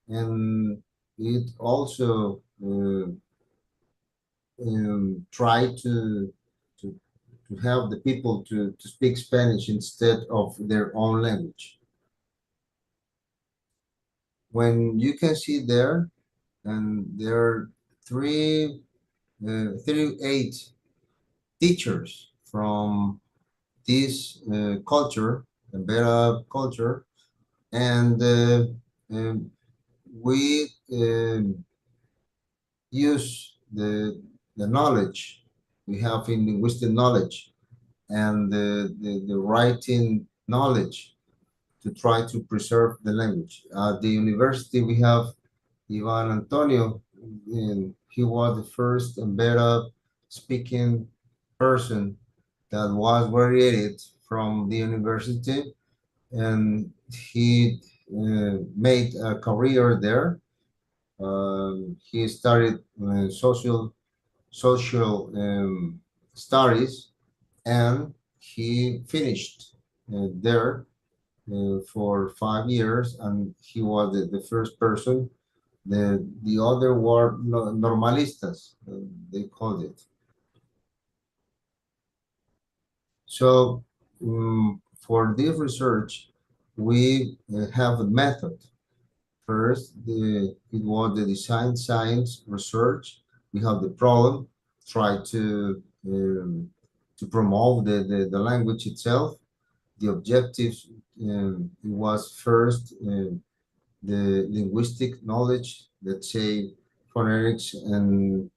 and it also try to help the people to speak Spanish instead of their own language. When you can see there, and there are 38 teachers from this culture, the Embera culture, and we use the knowledge we have in linguistic knowledge and the writing knowledge to try to preserve the language. At the university, we have Ivan Antonio, and he was the first Embera speaking person that was graduated from the university, and he made a career there. He started social studies, and he finished there for 5 years, and he was the first person. The other were normalistas, they called it. So for this research, we have a method. First, it was the design science research. We have the problem, try to promote the language itself. The objectives was first the linguistic knowledge, let's say phonetics and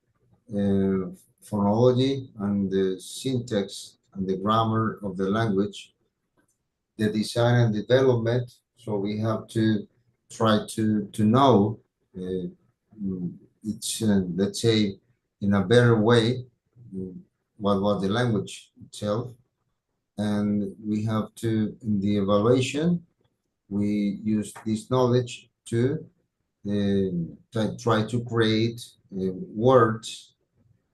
phonology and the syntax and the grammar of the language, the design and development. So we have to try to know it's let's say in a better way what was the language itself. And we have to, in the evaluation, we use this knowledge to try to create words,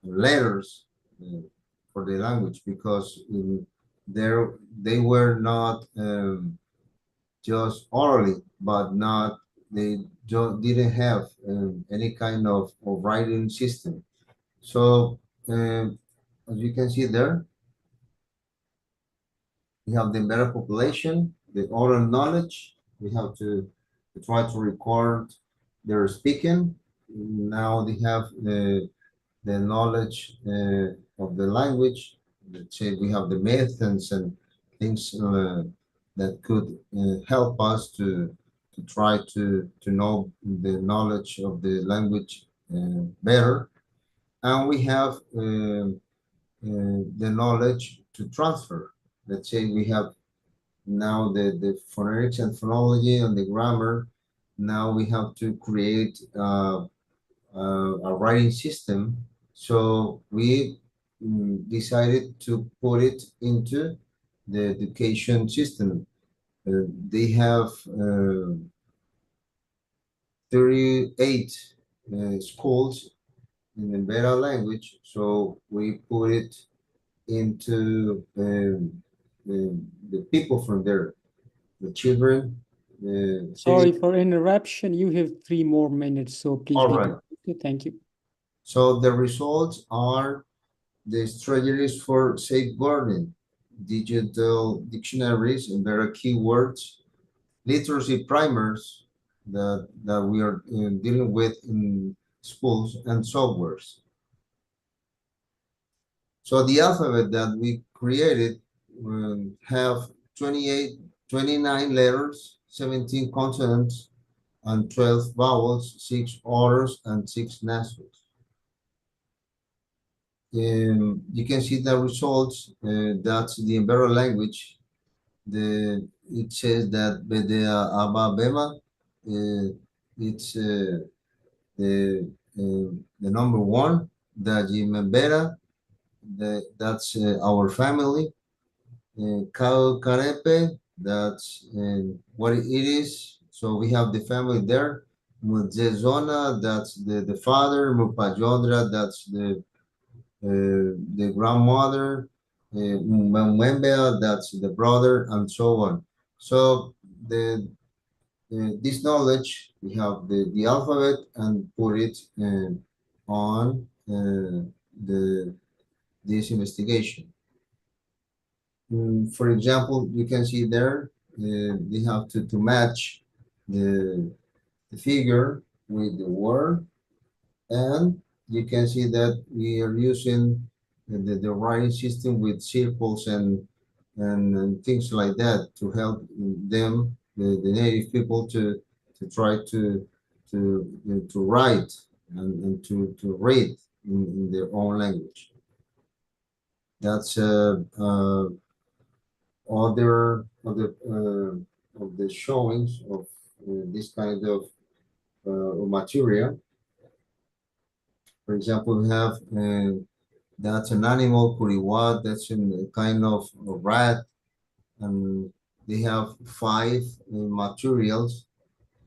letters for the language, because they were not just orally, but they didn't have any kind of writing system. So as you can see there, we have the Embera population, the oral knowledge. We have to try to record their speaking. Now they have the knowledge of the language. Let's say we have the methods and things that could help us to try to know the knowledge of the language better. And we have the knowledge to transfer. Let's say we have now the phonetics and phonology and the grammar. Now we have to create a writing system. So we decided to put it into the education system. They have 38 schools in the Embera language. So we put it into the people from there, the children. Sorry for interruption. You have 3 more minutes, so please. All right. Thank you. So the results are the strategies for safeguarding digital dictionaries and better keywords, literacy primers that we are dealing with in schools, and softwares. So the alphabet that we created have 29 letters, 17 consonants, and 12 vowels, 6 orders, and 6 nasals. You can see the results. That's the Embera language. It says that Bedea Aba Bema, it's the number 1. Daji Membera, that's our family. Kau Karepe, that's what it is. So we have the family there. Muzezona, that's the father. Mupajodra, that's the grandmother. Mwembea, that's the brother, and so on. So this knowledge, we have the alphabet and put it on this investigation. For example, you can see there they have to match the figure with the word, and you can see that we are using the writing system with circles and things like that to help them, the native people, to try to write and to read in their own language. That's other of the showings of this kind of material. For example, we have that's an animal, kuriwat, that's a kind of rat, and they have 5 materials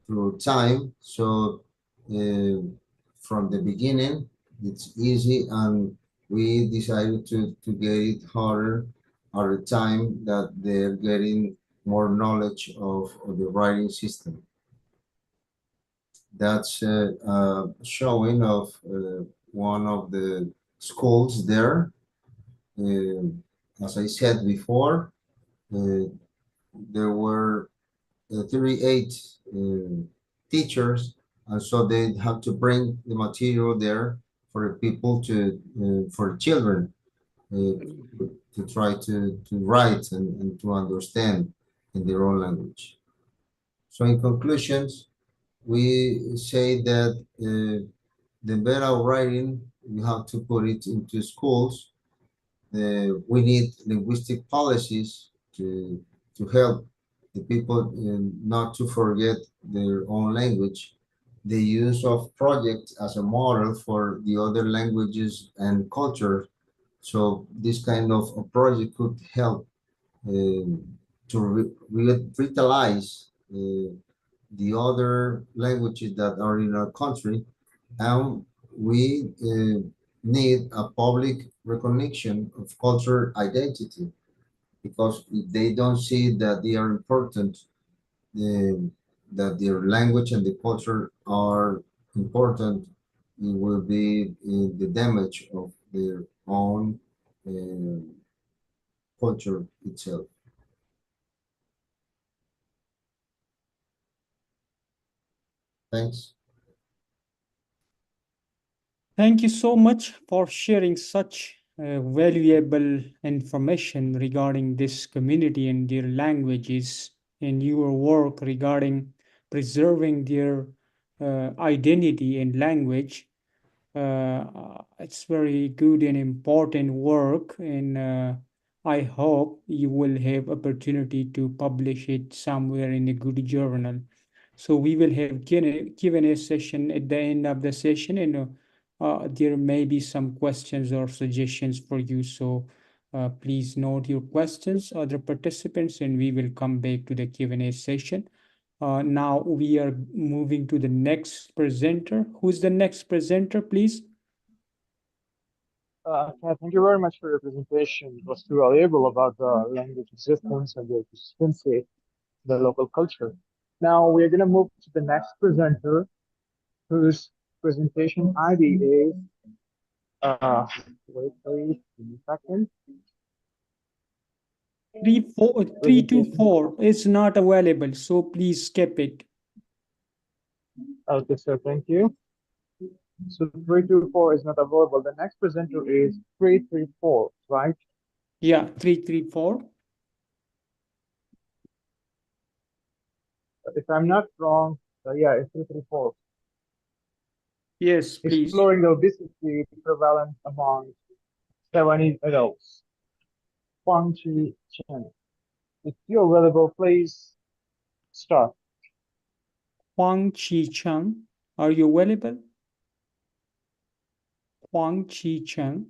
through time. So from the beginning, it's easy, and we decided to get it harder at the time that they're getting more knowledge of the writing system. That's a showing of one of the schools there. As I said before, there were 38 teachers, and so they have to bring the material there for people to for children to try to write and to understand in their own language. So in conclusions, we say that the better writing, we have to put it into schools. We need linguistic policies to help the people not to forget their own language. The use of projects as a model for the other languages and culture. So this kind of a project could help to revitalize the other languages that are in our country, and we need a public recognition of cultural identity, because if they don't see that they are important, that their language and the culture are important, it will be the damage of their own culture itself. Thanks. Thank you so much for sharing such valuable information regarding this community and their languages and your work regarding preserving their identity and language. It's very good and important work, and I hope you will have opportunity to publish it somewhere in a good journal. So we will have Q&A session at the end of the session, and there may be some questions or suggestions for you. So please note your questions, other participants, and we will come back to the Q&A session. Now we are moving to the next presenter. Who's the next presenter, please? Thank you very much for your presentation. It was too valuable about the language existence and the consistency, the local culture. Now we're going to move to the next presenter, whose presentation ID is, wait, please, a second. 324 is not available, so please skip it. Okay, sir, thank you. So 324 is not available. The next presenter is 334, right? Yeah, 334. If I'm not wrong, yeah, it's 334. Yes, please. Exploring the obesity prevalent among Taiwanese adults. Huang Qi Chen. If you're available, please start. Huang Qi Chen, are you available? Huang Qi Chen.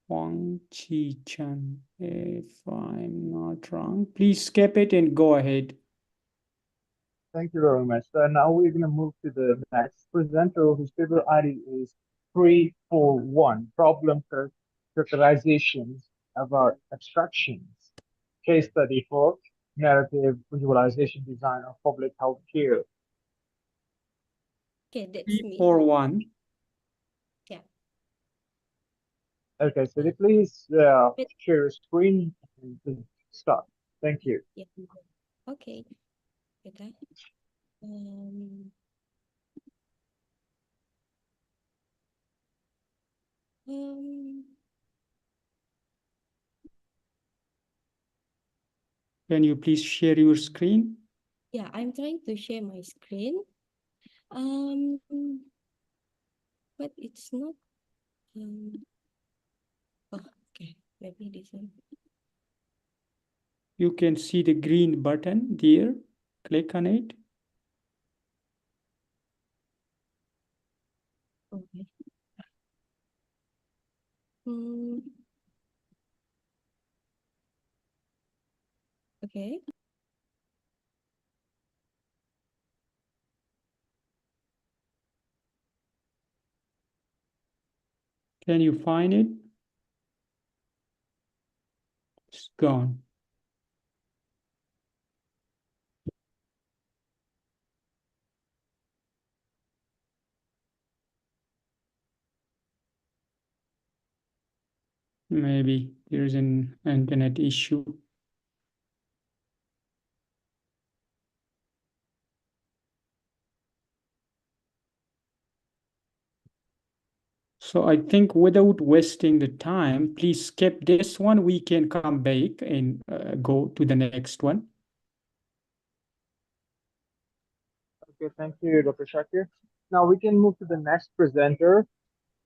Huang Qi Chen, if I'm not wrong. Please skip it and go ahead. Thank you very much. So now we're going to move to the next presenter, whose paper ID is 341, Problem Characterizations about Abstractions. Case study for narrative visualization design of public health care. Okay, that's me. 341. Yeah. Okay, so please share your screen and start. Thank you. Yeah. Okay. Okay. Um, Can you please share your screen? yeah, I'm trying to share my screen. But it's not. Oh, okay, maybe this one. You can see the green button there. Click on it. Okay. Okay. Can you find it? It's gone. Maybe there's an internet issue. So I think without wasting the time, please skip this one. We can come back and go to the next one. Okay, thank you, Dr. Shakir. Now we can move to the next presenter.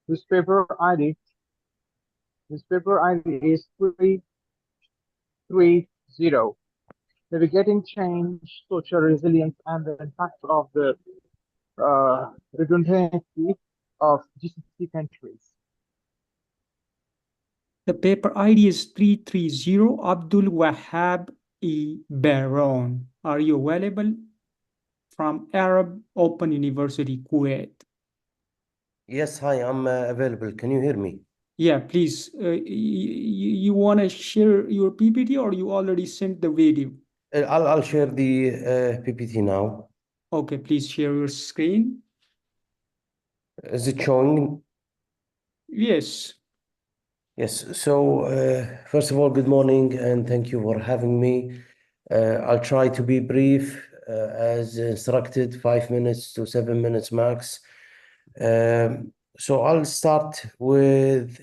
This paper ID is 330. Navigating Change, Social Resilience, and the Impact of the Redundancy of GCC Countries. The paper ID is 330. Abdul Wahab E. Baron. Are you available? From Arab Open University, Kuwait. Yes, hi, I'm available. Can you hear me? Yeah, please. You want to share your PPT or you already sent the video? I'll share the PPT now. Okay, please share your screen. Is it showing? Yes. Yes. So first of all, good morning and thank you for having me. I'll try to be brief as instructed, 5 minutes to 7 minutes max. So I'll start with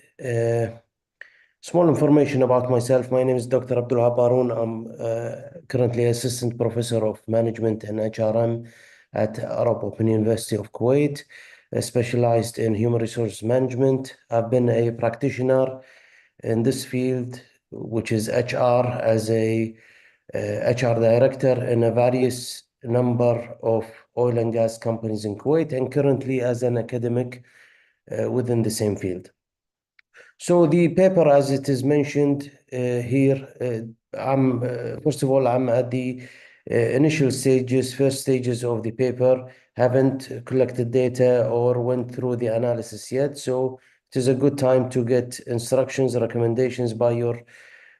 small information about myself. My name is Dr. Abdul Wahab Baron. I'm currently Assistant Professor of Management and HRM at Arab Open University of Kuwait, specialized in human resource management. I've been a practitioner in this field, which is HR, as a HR director in a various number of oil and gas companies in Kuwait, and currently as an academic within the same field. So the paper, as it is mentioned here, first of all, I'm at the first stages of the paper, haven't collected data or went through the analysis yet. So it is a good time to get instructions, recommendations by your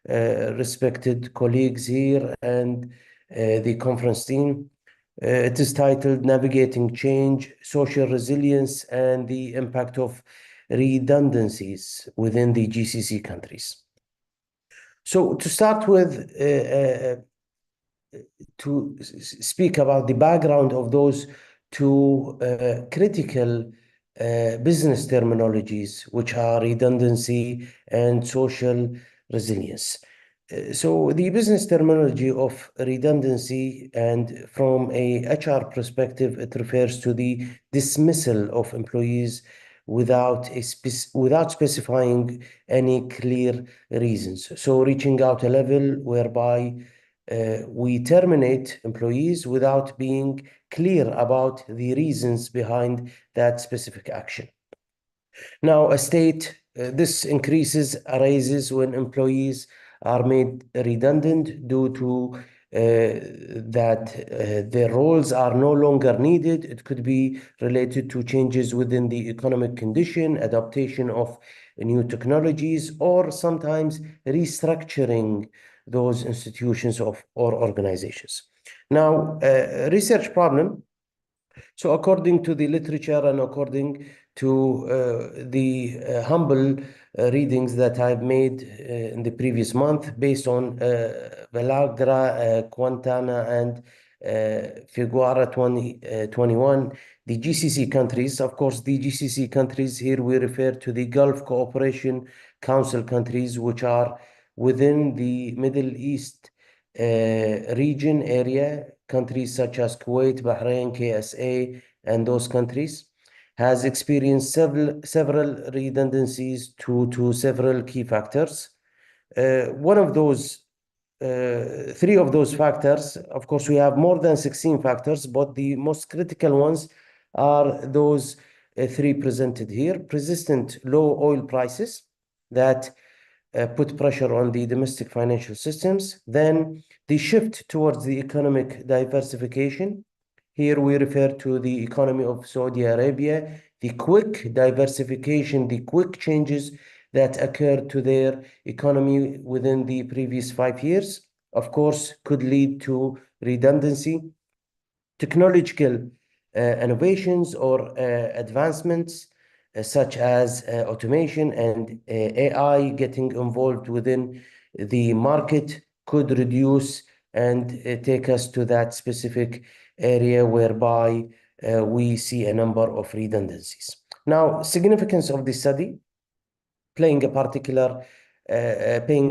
respected colleagues here and the conference team. It is titled Navigating Change, Social Resilience, and the Impact of Redundancies within the GCC countries. So to start with, to speak about the background of those two critical business terminologies, which are redundancy and social resilience. So the business terminology of redundancy, and from a HR perspective, it refers to the dismissal of employees without specifying any clear reasons. So reaching out a level whereby we terminate employees without being clear about the reasons behind that specific action. Now, this arises when employees are made redundant due to that their roles are no longer needed. It could be related to changes within the economic condition, adaptation of new technologies, or sometimes restructuring those institutions or organizations. Now, research problem So according to the literature and according to the humble readings that I've made in the previous month based on Valagra, Quintana, and Figueroa 2021, the GCC countries, of course, the GCC countries here we refer to the Gulf Cooperation Council countries, which are within the Middle East region area, countries such as Kuwait, Bahrain, KSA, and those countries, has experienced several redundancies to several key factors. One of those, three of those factors, of course, we have more than 16 factors, but the most critical ones are those three presented here. Persistent low oil prices that put pressure on the domestic financial systems. Then the shift towards the economic diversification. Here we refer to the economy of Saudi Arabia, the quick diversification, the quick changes that occurred to their economy within the previous 5 years, of course, could lead to redundancy. Technological innovations or advancements such as automation and AI getting involved within the market could reduce and take us to that specific area whereby we see a number of redundancies. Now, significance of the study, paying a particular attention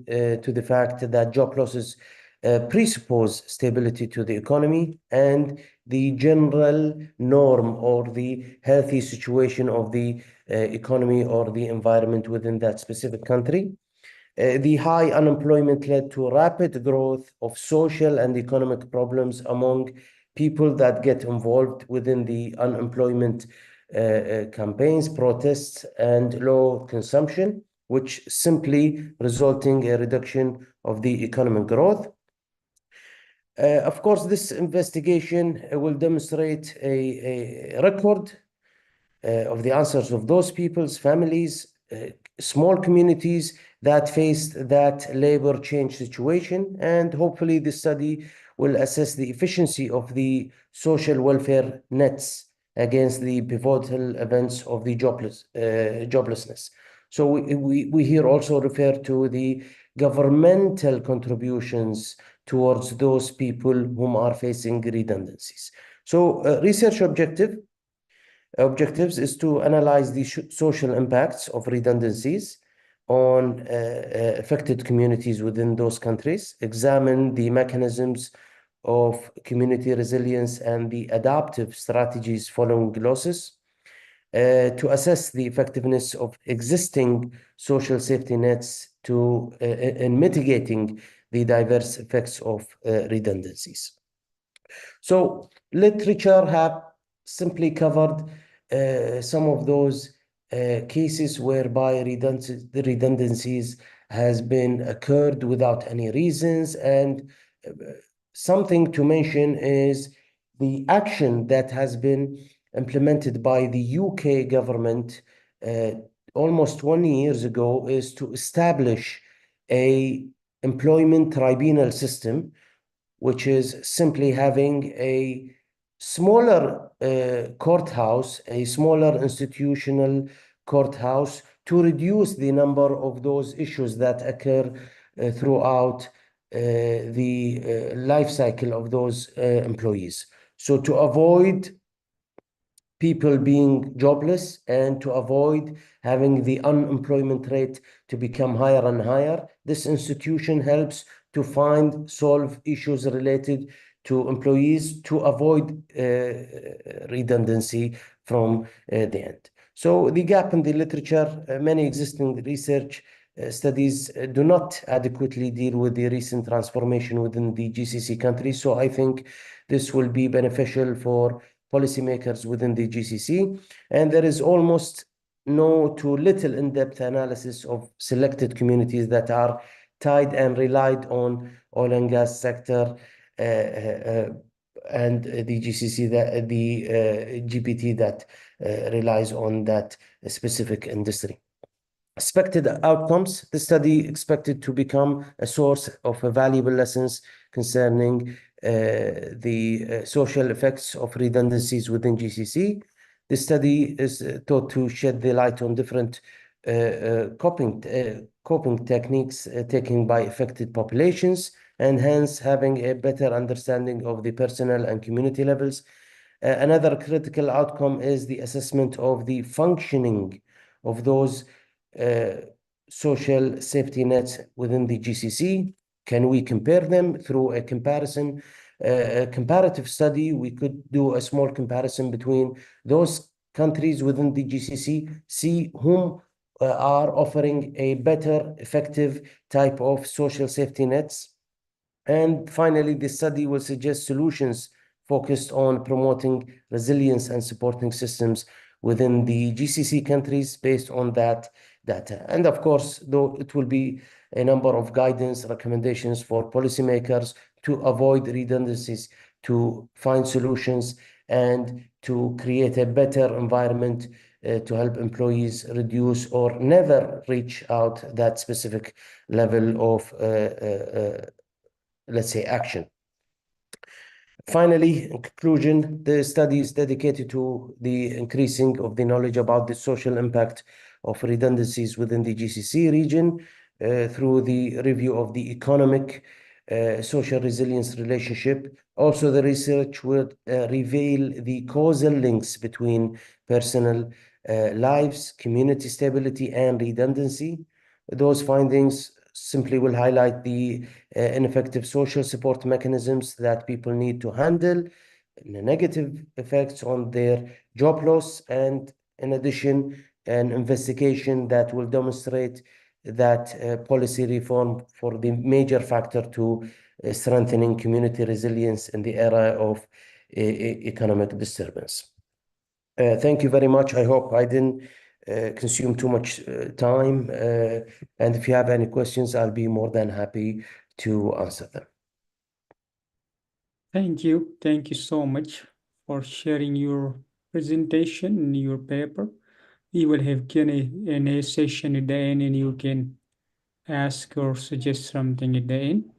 to the fact that job losses presuppose stability to the economy and the general norm or the healthy situation of the economy or the environment within that specific country. The high unemployment led to rapid growth of social and economic problems among people that get involved within the unemployment campaigns, protests, and low consumption, which simply resulting a reduction of the economic growth. Of course, this investigation will demonstrate a record of the answers of those people's families, small communities that faced that labor change situation, and hopefully the study will assess the efficiency of the social welfare nets against the pivotal events of the joblessness. So we here also refer to the governmental contributions towards those people whom are facing redundancies. So research objectives is to analyze the social impacts of redundancies on affected communities within those countries, examine the mechanisms of community resilience and the adaptive strategies following losses, to assess the effectiveness of existing social safety nets in mitigating the diverse effects of redundancies. So literature have simply covered some of those cases whereby redundancies has been occurred without any reasons, and something to mention is the action that has been implemented by the UK government almost 1 year ago is to establish a employment tribunal system, which is simply having a smaller courthouse, a smaller institutional courthouse to reduce the number of those issues that occur throughout the life cycle of those employees. So to avoid people being jobless and to avoid having the unemployment rate to become higher and higher, this institution helps to solve issues related to employees to avoid redundancy from the end. So the gap in the literature, many existing research studies do not adequately deal with the recent transformation within the GCC countries. So I think this will be beneficial for policymakers within the GCC. And there is almost no to little in-depth analysis of selected communities that are tied and relied on oil and gas sector and the GCC, the GPT that relies on that specific industry. Expected outcomes, the study expected to become a source of valuable lessons concerning the social effects of redundancies within GCC. The study is thought to shed the light on different coping techniques taken by affected populations, and hence having a better understanding of the personal and community levels. Another critical outcome is the assessment of the functioning of those social safety nets within the GCC. Can we compare them through a comparative study? We could do a small comparison between those countries within the GCC, see whom are offering a better, effective type of social safety nets. And finally, the study will suggest solutions focused on promoting resilience and supporting systems within the GCC countries based on that data. And of course, though, it will be a number of guidance recommendations for policymakers to avoid redundancies, to find solutions, and to create a better environment to help employees reduce or never reach out that specific level of let's say, action. Finally, in conclusion, the study is dedicated to the increasing of the knowledge about the social impact of redundancies within the GCC region through the review of the economic social resilience relationship. Also, the research would reveal the causal links between personal lives, community stability, and redundancy. Those findings simply will highlight the ineffective social support mechanisms that people need to handle, the negative effects on their job loss, and in addition, an investigation that will demonstrate that policy reform for the major factor to strengthening community resilience in the era of economic disturbance. Thank you very much. I hope I didn't consume too much time. And if you have any questions, I'll be more than happy to answer them. Thank you. Thank you so much for sharing your presentation and your paper. We will have Q&A session at the end, and you can ask or suggest something at the end.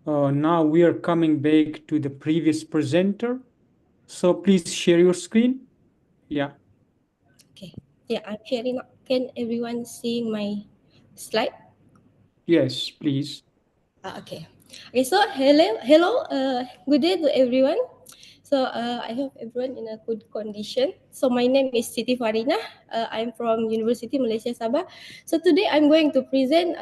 Now we are coming back to the previous presenter. So please share your screen. Yeah. Okay. Yeah, I'm sharing now. Can everyone see my slide? Yes, please. Okay. Okay, so hello, good day to everyone. So I hope everyone in a good condition. So my name is Siti Farina. I'm from University Malaysia Sabah. So today I'm going to present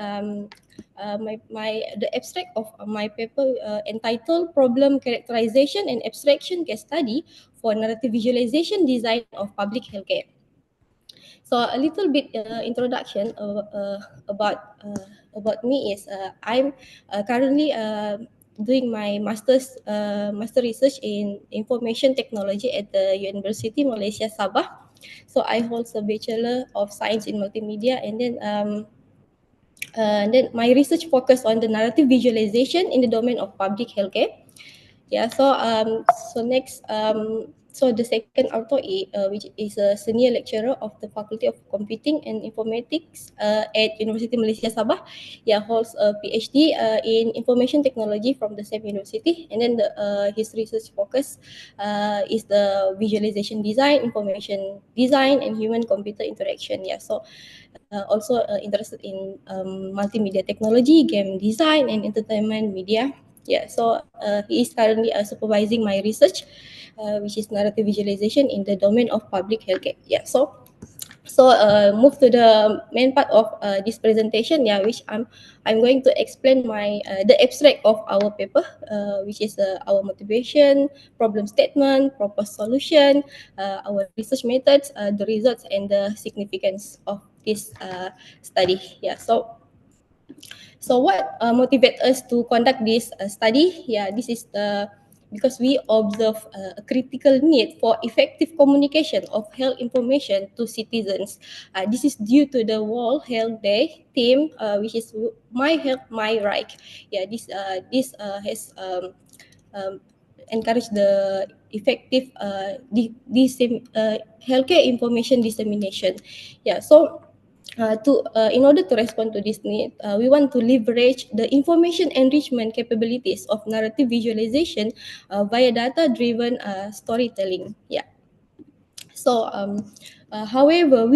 the abstract of my paper entitled Problem Characterization and Abstraction Case Study for Narrative Visualization Design of Public Healthcare. So a little bit introduction about me is I'm currently doing my master research in information technology at the University Malaysia Sabah. So I hold a Bachelor of Science in Multimedia, and then my research focus on the narrative visualization in the domain of public healthcare. Yeah, so next, so the second author, which is a senior lecturer of the Faculty of Computing and Informatics at University Malaysia Sabah. Yeah, holds a PhD in information technology from the same university, and then his research focus is the visualization design, information design, and human-computer interaction. Yeah, so also interested in multimedia technology, game design, and entertainment media. Yeah, so he is currently supervising my research, which is narrative visualization in the domain of public healthcare. Yeah, so move to the main part of this presentation. Yeah, which I'm going to explain my the abstract of our paper, which is our motivation, problem statement, proposed solution, our research methods, the results, and the significance of this study. Yeah, so what motivates us to conduct this study? Yeah, this is because we observe a critical need for effective communication of health information to citizens. This is due to the World Health Day theme, which is My Health, My Right. Yeah, this has encouraged the effective healthcare information dissemination. Yeah, so in order to respond to this need, we want to leverage the information enrichment capabilities of narrative visualization via data-driven storytelling. Yeah. So, however,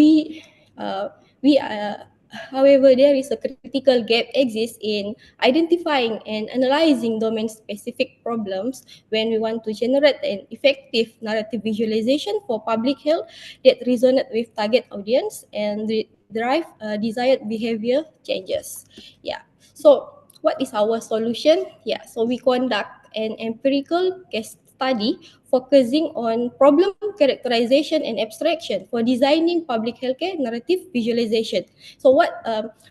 however, there is a critical gap exists in identifying and analyzing domain-specific problems when we want to generate an effective narrative visualization for public health that resonate with target audience and drive desired behavior changes. Yeah. So, what is our solution? Yeah. So we conduct an empirical case study focusing on problem characterization and abstraction for designing public healthcare narrative visualization. So what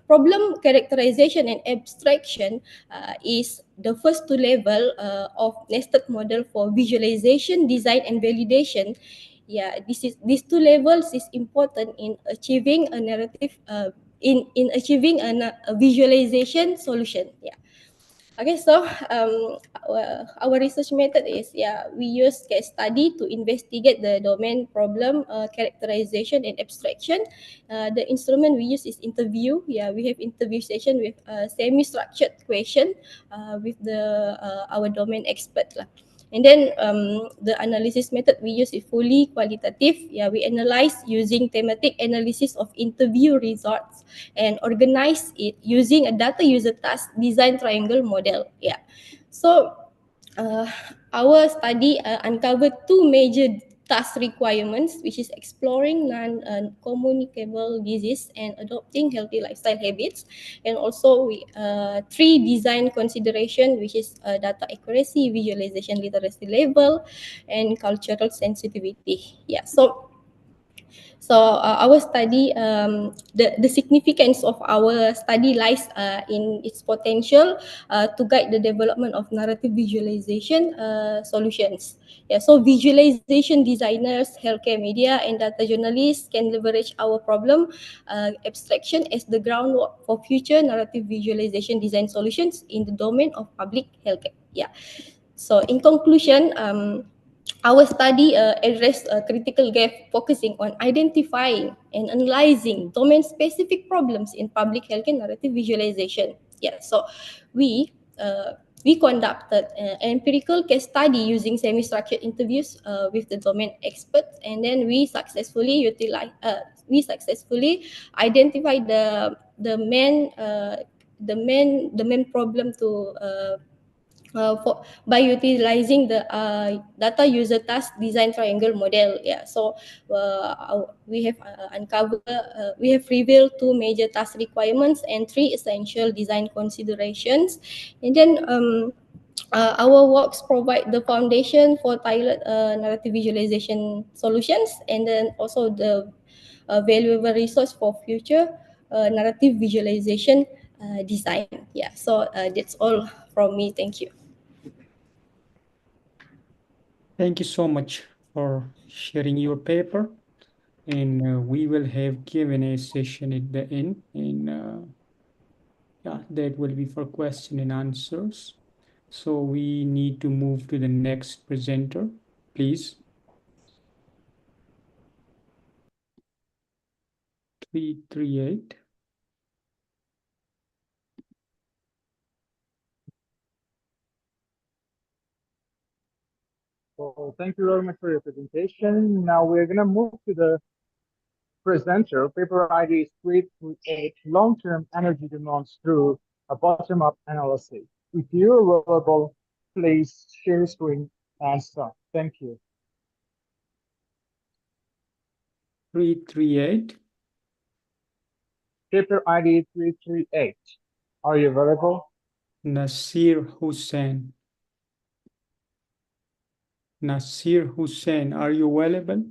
problem characterization and abstraction is the first two level of nested model for visualization, design and validation. Yeah, these two levels is important in achieving a narrative in achieving a visualization solution. Yeah. Okay, so our research method is, we use case study to investigate the domain problem characterization and abstraction. The instrument we use is interview. Yeah, we have interview session with semi-structured question with our domain expert lah. And then the analysis method we use is fully qualitative. Yeah, we analyze using thematic analysis of interview results and organize it using a data user task design triangle model. Yeah. So our study uncovered two major task requirements, which is exploring non-communicable disease and adopting healthy lifestyle habits. And also three design consideration, which is data accuracy, visualization literacy level, and cultural sensitivity. Yeah. So our study, the significance of our study lies in its potential to guide the development of narrative visualization solutions. Yeah, so visualization designers, healthcare media, and data journalists can leverage our problem abstraction as the groundwork for future narrative visualization design solutions in the domain of public healthcare. Yeah. So in conclusion, our study addressed a critical gap focusing on identifying and analyzing domain-specific problems in public healthcare narrative visualization. Yeah, so we conducted an empirical case study using semi-structured interviews with the domain experts, and then we successfully identified the main problem to by utilizing the data user task design triangle model. Yeah, so we have we have revealed two major task requirements and three essential design considerations, and then our works provide the foundation for tailored narrative visualization solutions, and then also the valuable resource for future narrative visualization design. Yeah, so that's all from me. Thank you. Thank you so much for sharing your paper. And we will have Q&A session at the end. And that will be for question and answers. So we need to move to the next presenter, please. 338. So thank you very much for your presentation. Now we're going to move to the presenter. Paper ID is 338, long-term energy demands through a bottom-up analysis. If you're available, please share screen and start. Thank you. 338. Paper ID 338. Are you available? Nasir Hussain. Nasir Hussain, are you available?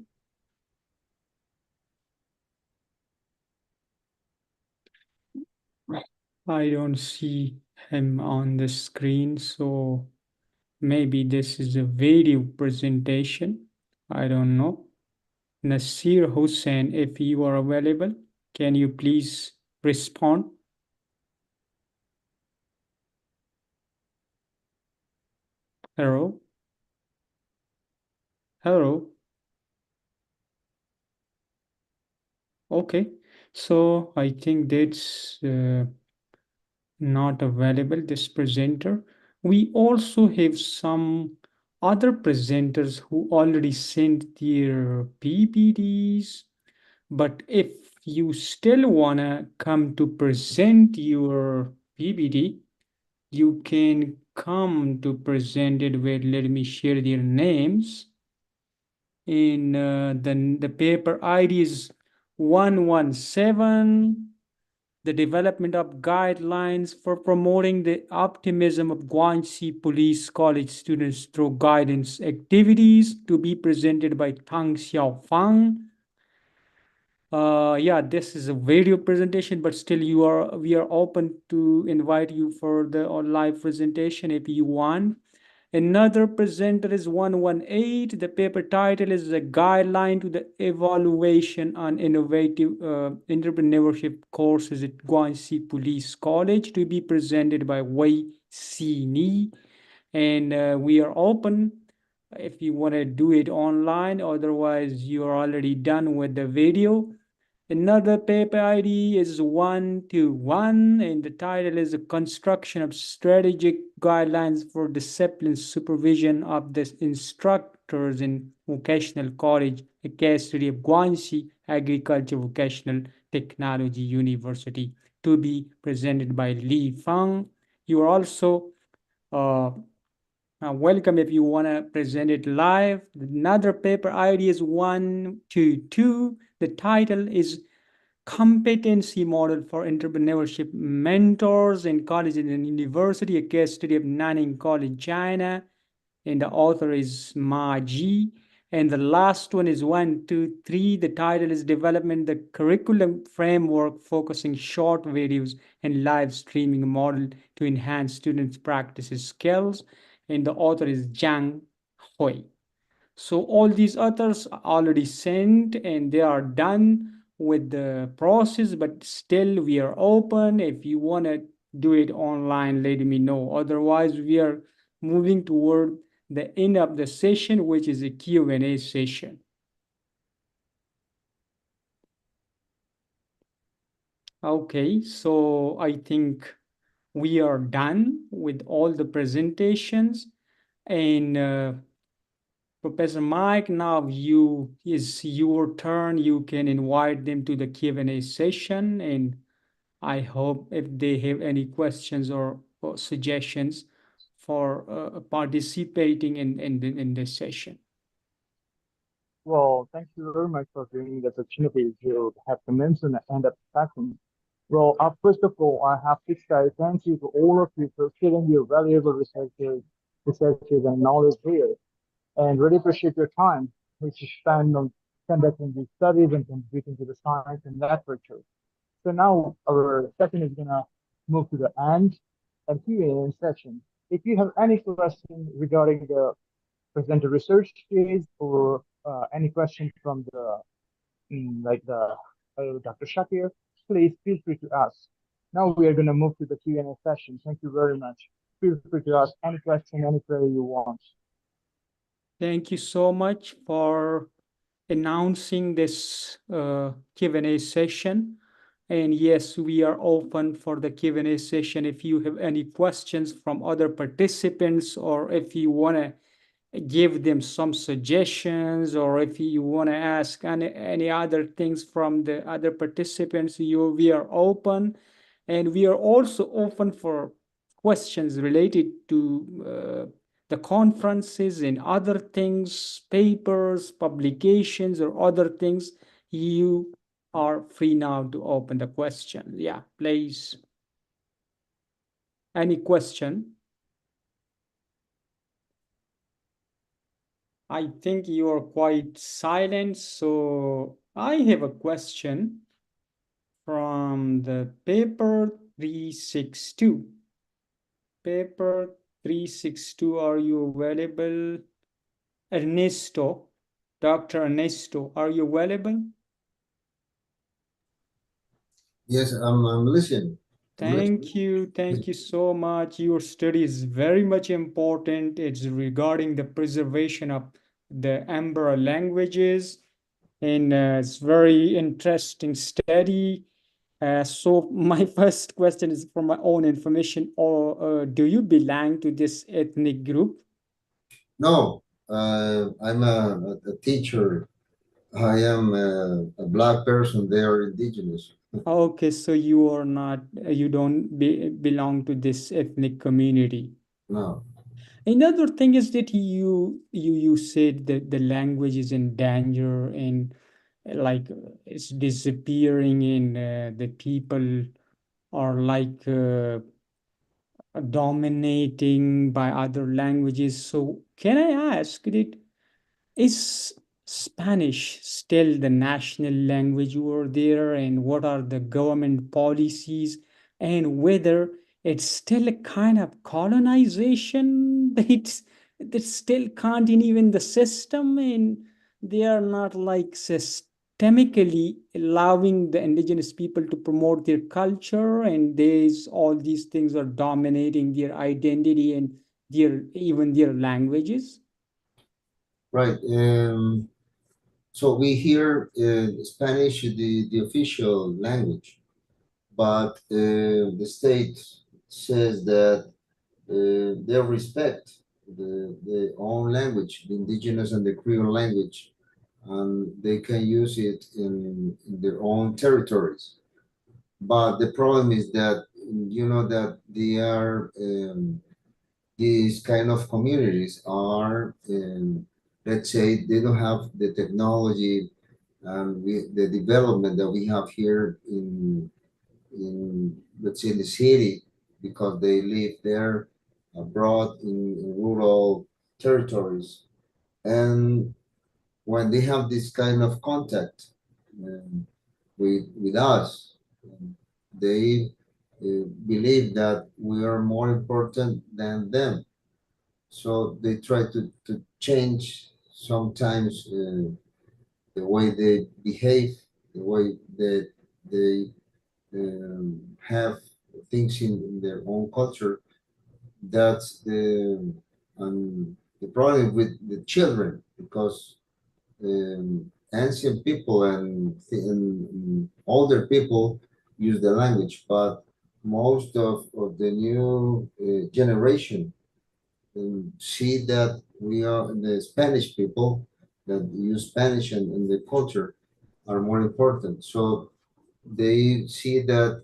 I don't see him on the screen, so maybe this is a video presentation. I don't know. Nasir Hussain, if you are available, can you please respond? Hello? Hello? Okay, So I think that's not available, this presenter. We also have some other presenters who already sent their PPTs, but if you still wanna come to present your PPT, you can come to present it with, let me share their names. In the paper ID is 117, the development of guidelines for promoting the optimism of Guangxi Police College students through guidance activities, to be presented by Tang Xiaofang. Yeah, this is a video presentation, but still we are open to invite you for the live presentation if you want. Another presenter is 118. The paper title is a guideline to the evaluation on innovative entrepreneurship courses at Guangxi Police College, to be presented by Wei Xini. And we are open if you want to do it online, otherwise you are already done with the video. Another paper ID is 121, and the title is a construction of strategic guidelines for discipline supervision of the instructors in Vocational College, Academy of Guangxi Agriculture Vocational Technology University, to be presented by Li Fang. You are also welcome if you want to present it live. Another paper ID is 122. The title is Competency Model for Entrepreneurship Mentors in Colleges and University, a case study of Nanning College, China. And the author is Ma Ji. And the last one is 123. The title is Development the Curriculum Framework, focusing short videos and live streaming model to enhance students' practices skills. And the author is Zhang Hui. So all these authors are already sent and they are done with the process, but still we are open. If you want to do it online, let me know. Otherwise, we are moving toward the end of the session, which is a Q&A session. Okay, so I think we are done with all the presentations. And Professor Mike, now is your turn. You can invite them to the Q&A session, and I hope if they have any questions or suggestions for participating in this session. Well, thank you very much for giving me the opportunity to have comments and end up discussion. Well, first of all, I have to say thank you to all of you for sharing your valuable researches and knowledge here. And really appreciate your time, which is spent on conducting these studies and contributing to the science and literature. So now our session is gonna move to the end and Q&A session. If you have any question regarding the presenter research case or any question from the Dr. Shakir, please feel free to ask. Now we are gonna move to the Q&A session. Thank you very much. Feel free to ask any question, any query you want. Thank you so much for announcing this Q&A session. And yes, we are open for the Q&A session. If you have any questions from other participants, or if you want to give them some suggestions, or if you want to ask any other things from the other participants, we are open. And we are also open for questions related to the conferences and other things, papers, publications, or other things. You are free now to open the question. Yeah, please. Any question? I think you are quite silent, so I have a question from the paper 362. Paper 362, are you available? Ernesto, Dr. Ernesto, are you available? Yes, I'm listening. Thank you so much. Your study is very much important. It's regarding the preservation of the Embera languages. and it's very interesting study. So my first question is for my own information, or do you belong to this ethnic group? No, I'm a teacher. I am a black person. They are indigenous. Okay, so you are not, you don't belong to this ethnic community. No. Another thing is that you said that the language is in danger and like it's disappearing, and the people are like dominating by other languages. So can I ask that is Spanish still the national language over there, and what are the government policies, and whether it's still a kind of colonization that still continue in the system, and they are not like systemically allowing the indigenous people to promote their culture, and all these things are dominating their identity and even their languages. Right. So we hear Spanish the official language, but the state says that they respect the own language, the indigenous and the Creole language, and they can use it in their own territories. But the problem is that you know that they are these kind of communities are let's say they don't have the technology and the development that we have here in let's say in the city, because they live there abroad in rural territories. And when they have this kind of contact with us, they believe that we are more important than them. So they try to change sometimes the way they behave, the way that they have things in their own culture. That's the problem with the children, because ancient people and older people use the language, but most of the new generation see that we are the Spanish people that use Spanish and the culture are more important. So they see that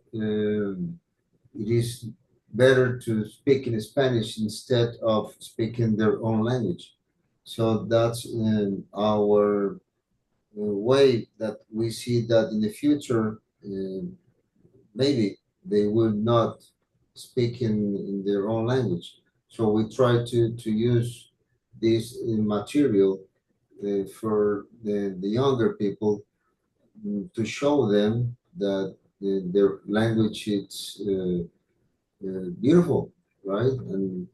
it is better to speak in Spanish instead of speaking their own language. So that's our way that we see that in the future, maybe they will not speak in their own language. So we try to use this material for the younger people to show them that their language is beautiful, right? And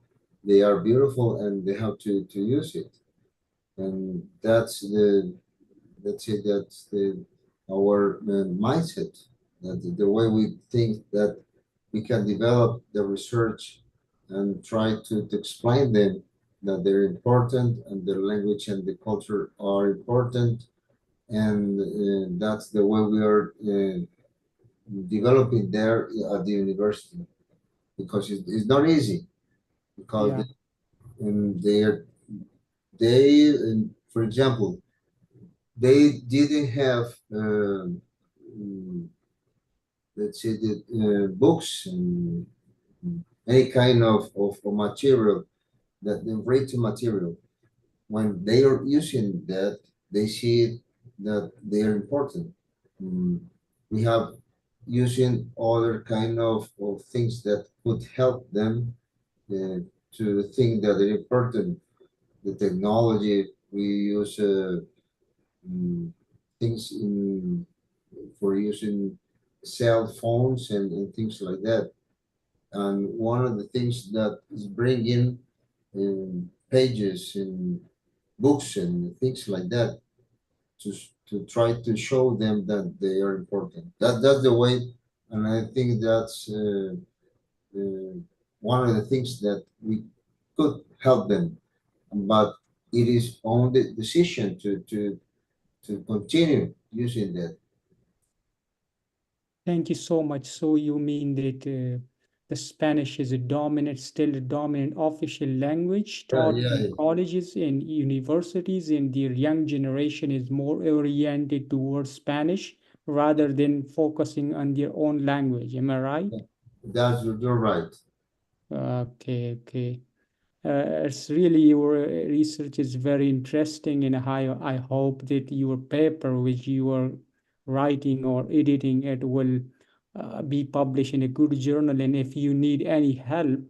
they are beautiful and they have to use it. And that's our mindset, that the way we think that we can develop the research and try to explain them that they're important and their language and the culture are important. And that's the way we are developing there at the university, because it's not easy, because for example, they didn't have let's say the books and any kind of material, that the written material. When they are using that, they see that they are important. We have using other kind of things that could help them to think that they're important. The technology, we use things for using cell phones and things like that. And one of the things that is bringing pages and books and things like that to try to show them that they are important. That's the way, and I think that's one of the things that we could help them. But it is on the decision to to continue using that. Thank you so much. So you mean that the Spanish is still a dominant official language taught in colleges and universities, and the young generation is more oriented towards Spanish rather than focusing on their own language. Am I right? You're right. Okay. It's really, your research is very interesting, and I hope that your paper which you are writing or editing it will be published in a good journal. And if you need any help,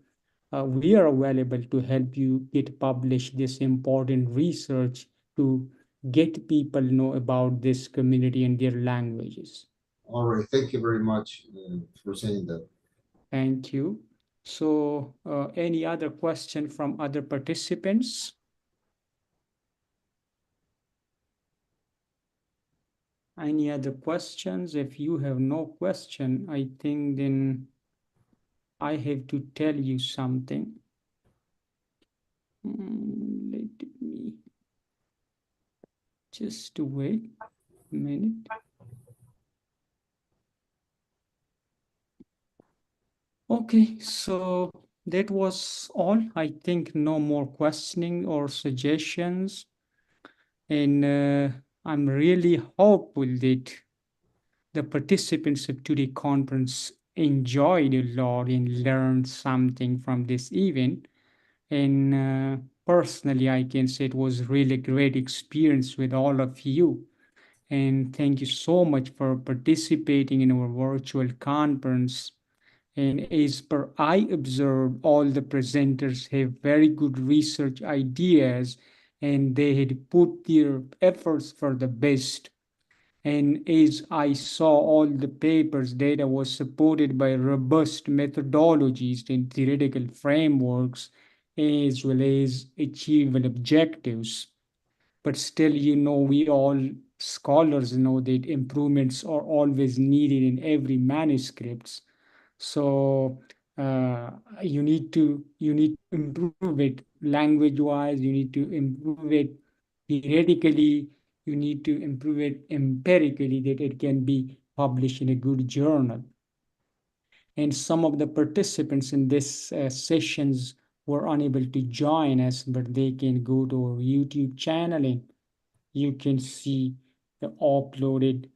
we are available to help you get published this important research to get people know about this community and their languages. All right. Thank you very much for saying that. Thank you. So any other question from other participants? Any other questions? If you have no question, I think then I have to tell you something. Let me just wait a minute. Okay, so that was all. I think no more questioning or suggestions. And I'm really hopeful that the participants of today's conference enjoyed a lot and learned something from this event. And personally, I can say it was really great experience with all of you. And thank you so much for participating in our virtual conference. And as per I observed, all the presenters have very good research ideas, and they had put their efforts for the best. And as I saw all the papers, data was supported by robust methodologies and theoretical frameworks, as well as achievable objectives. But still, we all scholars know that improvements are always needed in every manuscripts. So you need to improve it language-wise, you need to improve it theoretically, you need to improve it empirically, that it can be published in a good journal. And some of the participants in this sessions were unable to join us, but they can go to our YouTube channel and you can see the uploaded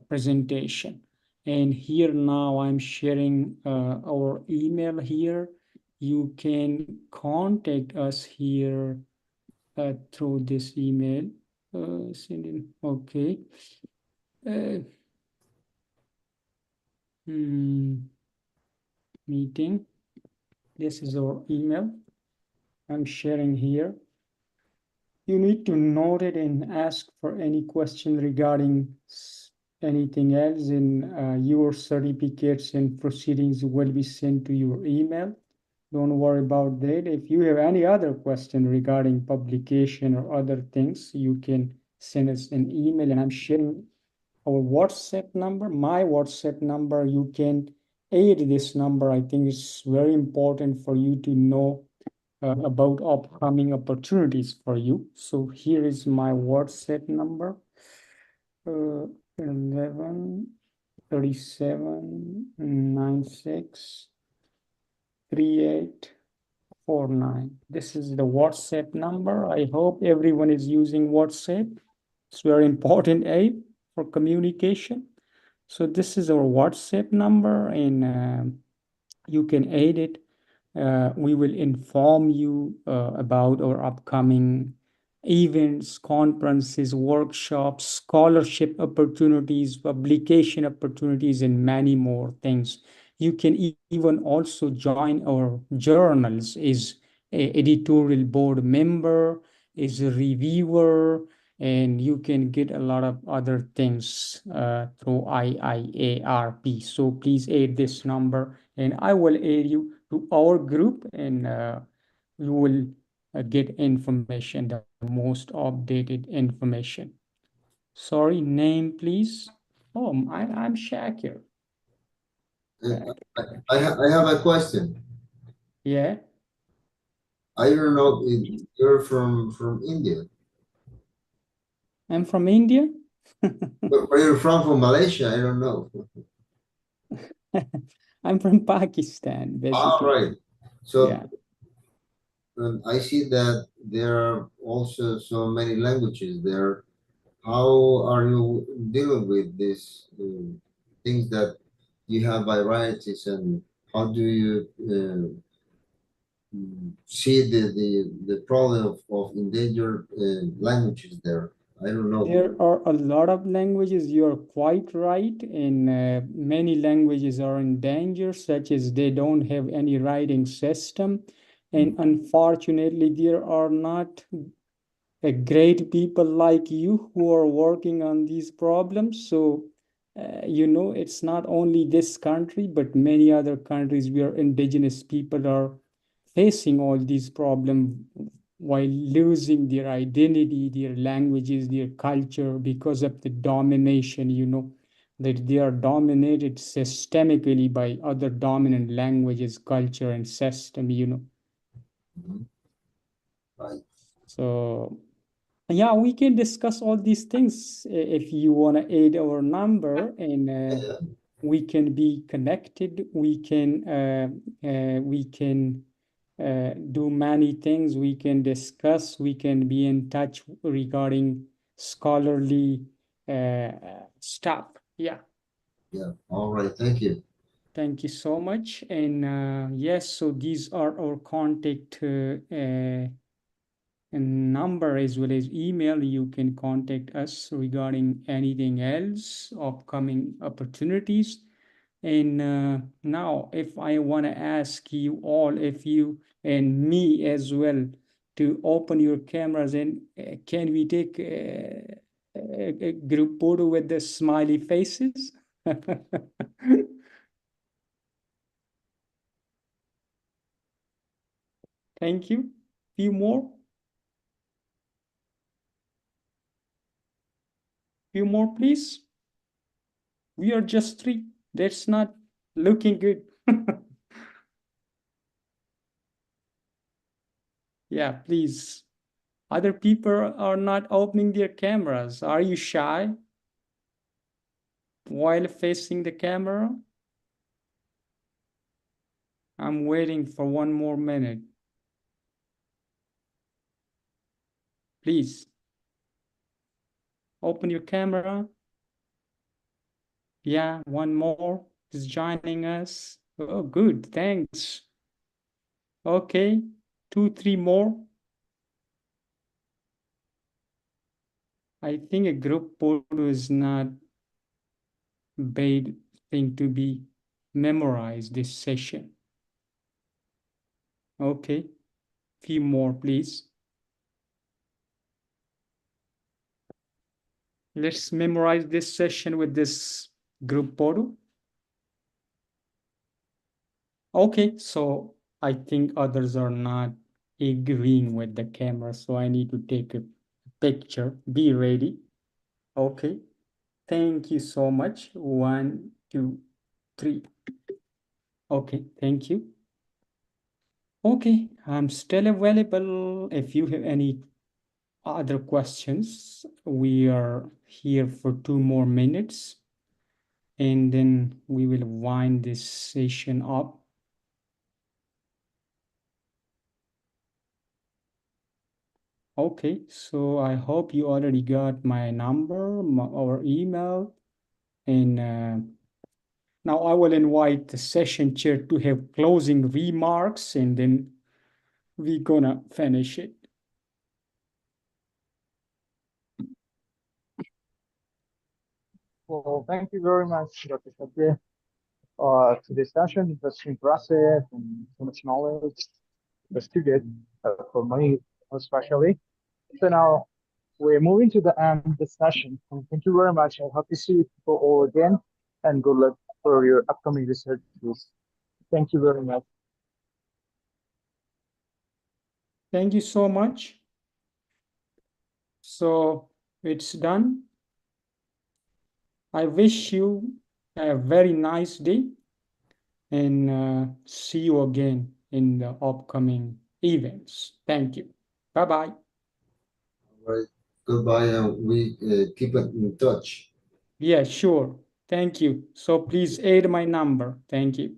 presentation. And here now I'm sharing our email here. You can contact us here through this email. Okay. Meeting. This is our email. I'm sharing here. You need to note it and ask for any question regarding anything else, and your certificates and proceedings will be sent to your email. Don't worry about that. If you have any other question regarding publication or other things, you can send us an email, and I'm sharing our WhatsApp number, my WhatsApp number. You can add this number. I think it's very important for you to know about upcoming opportunities for you. So here is my WhatsApp number. 11 37 96 3849. This is the WhatsApp number. I hope everyone is using WhatsApp. It's very important aid for communication. So this is our WhatsApp number, and you can add it. We will inform you about our upcoming events, conferences, workshops, scholarship opportunities, publication opportunities, and many more things. You can even also join our journals as an editorial board member, as a reviewer, and you can get a lot of other things through IIARP. So please add this number, and I will add you to our group, and you will get information, the most updated information. Sorry, name, please. Oh, I'm Shakir. I have a question. Yeah. I don't know if you're from India. I'm from India. Where you're from Malaysia? I don't know. I'm from Pakistan, All basically. right. So Yeah. I see that there are also so many languages there. How are you dealing with these things that you have varieties, and how do you see the problem of endangered languages there? I don't know. There are a lot of languages. You are quite right. And many languages are in danger, such as they don't have any writing system. And unfortunately, there are not great people like you who are working on these problems. So, it's not only this country, but many other countries where indigenous people are facing all these problems while losing their identity, their languages, their culture because of the domination, that they are dominated systemically by other dominant languages, culture, and system. Right. So, yeah, we can discuss all these things if you want to add our number, and we can be connected. We can do many things. We can discuss. We can be in touch regarding scholarly stuff. Yeah. Yeah. All right. Thank you. Thank you so much. And yes, so these are our contact and number as well as email. You can contact us regarding anything else, upcoming opportunities. And now, if I want to ask you all, if you and me as well, to open your cameras, and can we take a group photo with the smiley faces? Thank you. Few more. Few more, please. We are just 3. That's not looking good. Yeah, please. Other people are not opening their cameras. Are you shy while facing the camera? I'm waiting for 1 more minute. Please. Open your camera. Yeah, 1 more is joining us. Oh, good. Thanks. Okay. 2, 3 more. I think a group photo is not bad thing to be memorized this session. Okay. Few more, please. Let's memorize this session with this group photo. Okay, so I think others are not agreeing with the camera, so I need to take a picture. Be ready. Okay. Thank you so much. 1, 2, 3. Okay, thank you. Okay, I'm still available. If you have any other questions, we are here for 2 more minutes, and then we will wind this session up. Okay, so I hope you already got my number, our email, and now I will invite the session chair to have closing remarks, and then we're gonna finish it. Well, thank you very much, Dr. Shabir. Today's session it was impressive and so much knowledge. It was too good for me, especially. So now we're moving to the end of the session. And thank you very much. I hope to see you all again, and good luck for your upcoming research. Thank you very much. Thank you so much. So it's done. I wish you a very nice day, and see you again in the upcoming events. Thank you. Bye-bye. Right. goodbye, and we keep it in touch. Yeah, sure. Thank you. So please add my number. Thank you.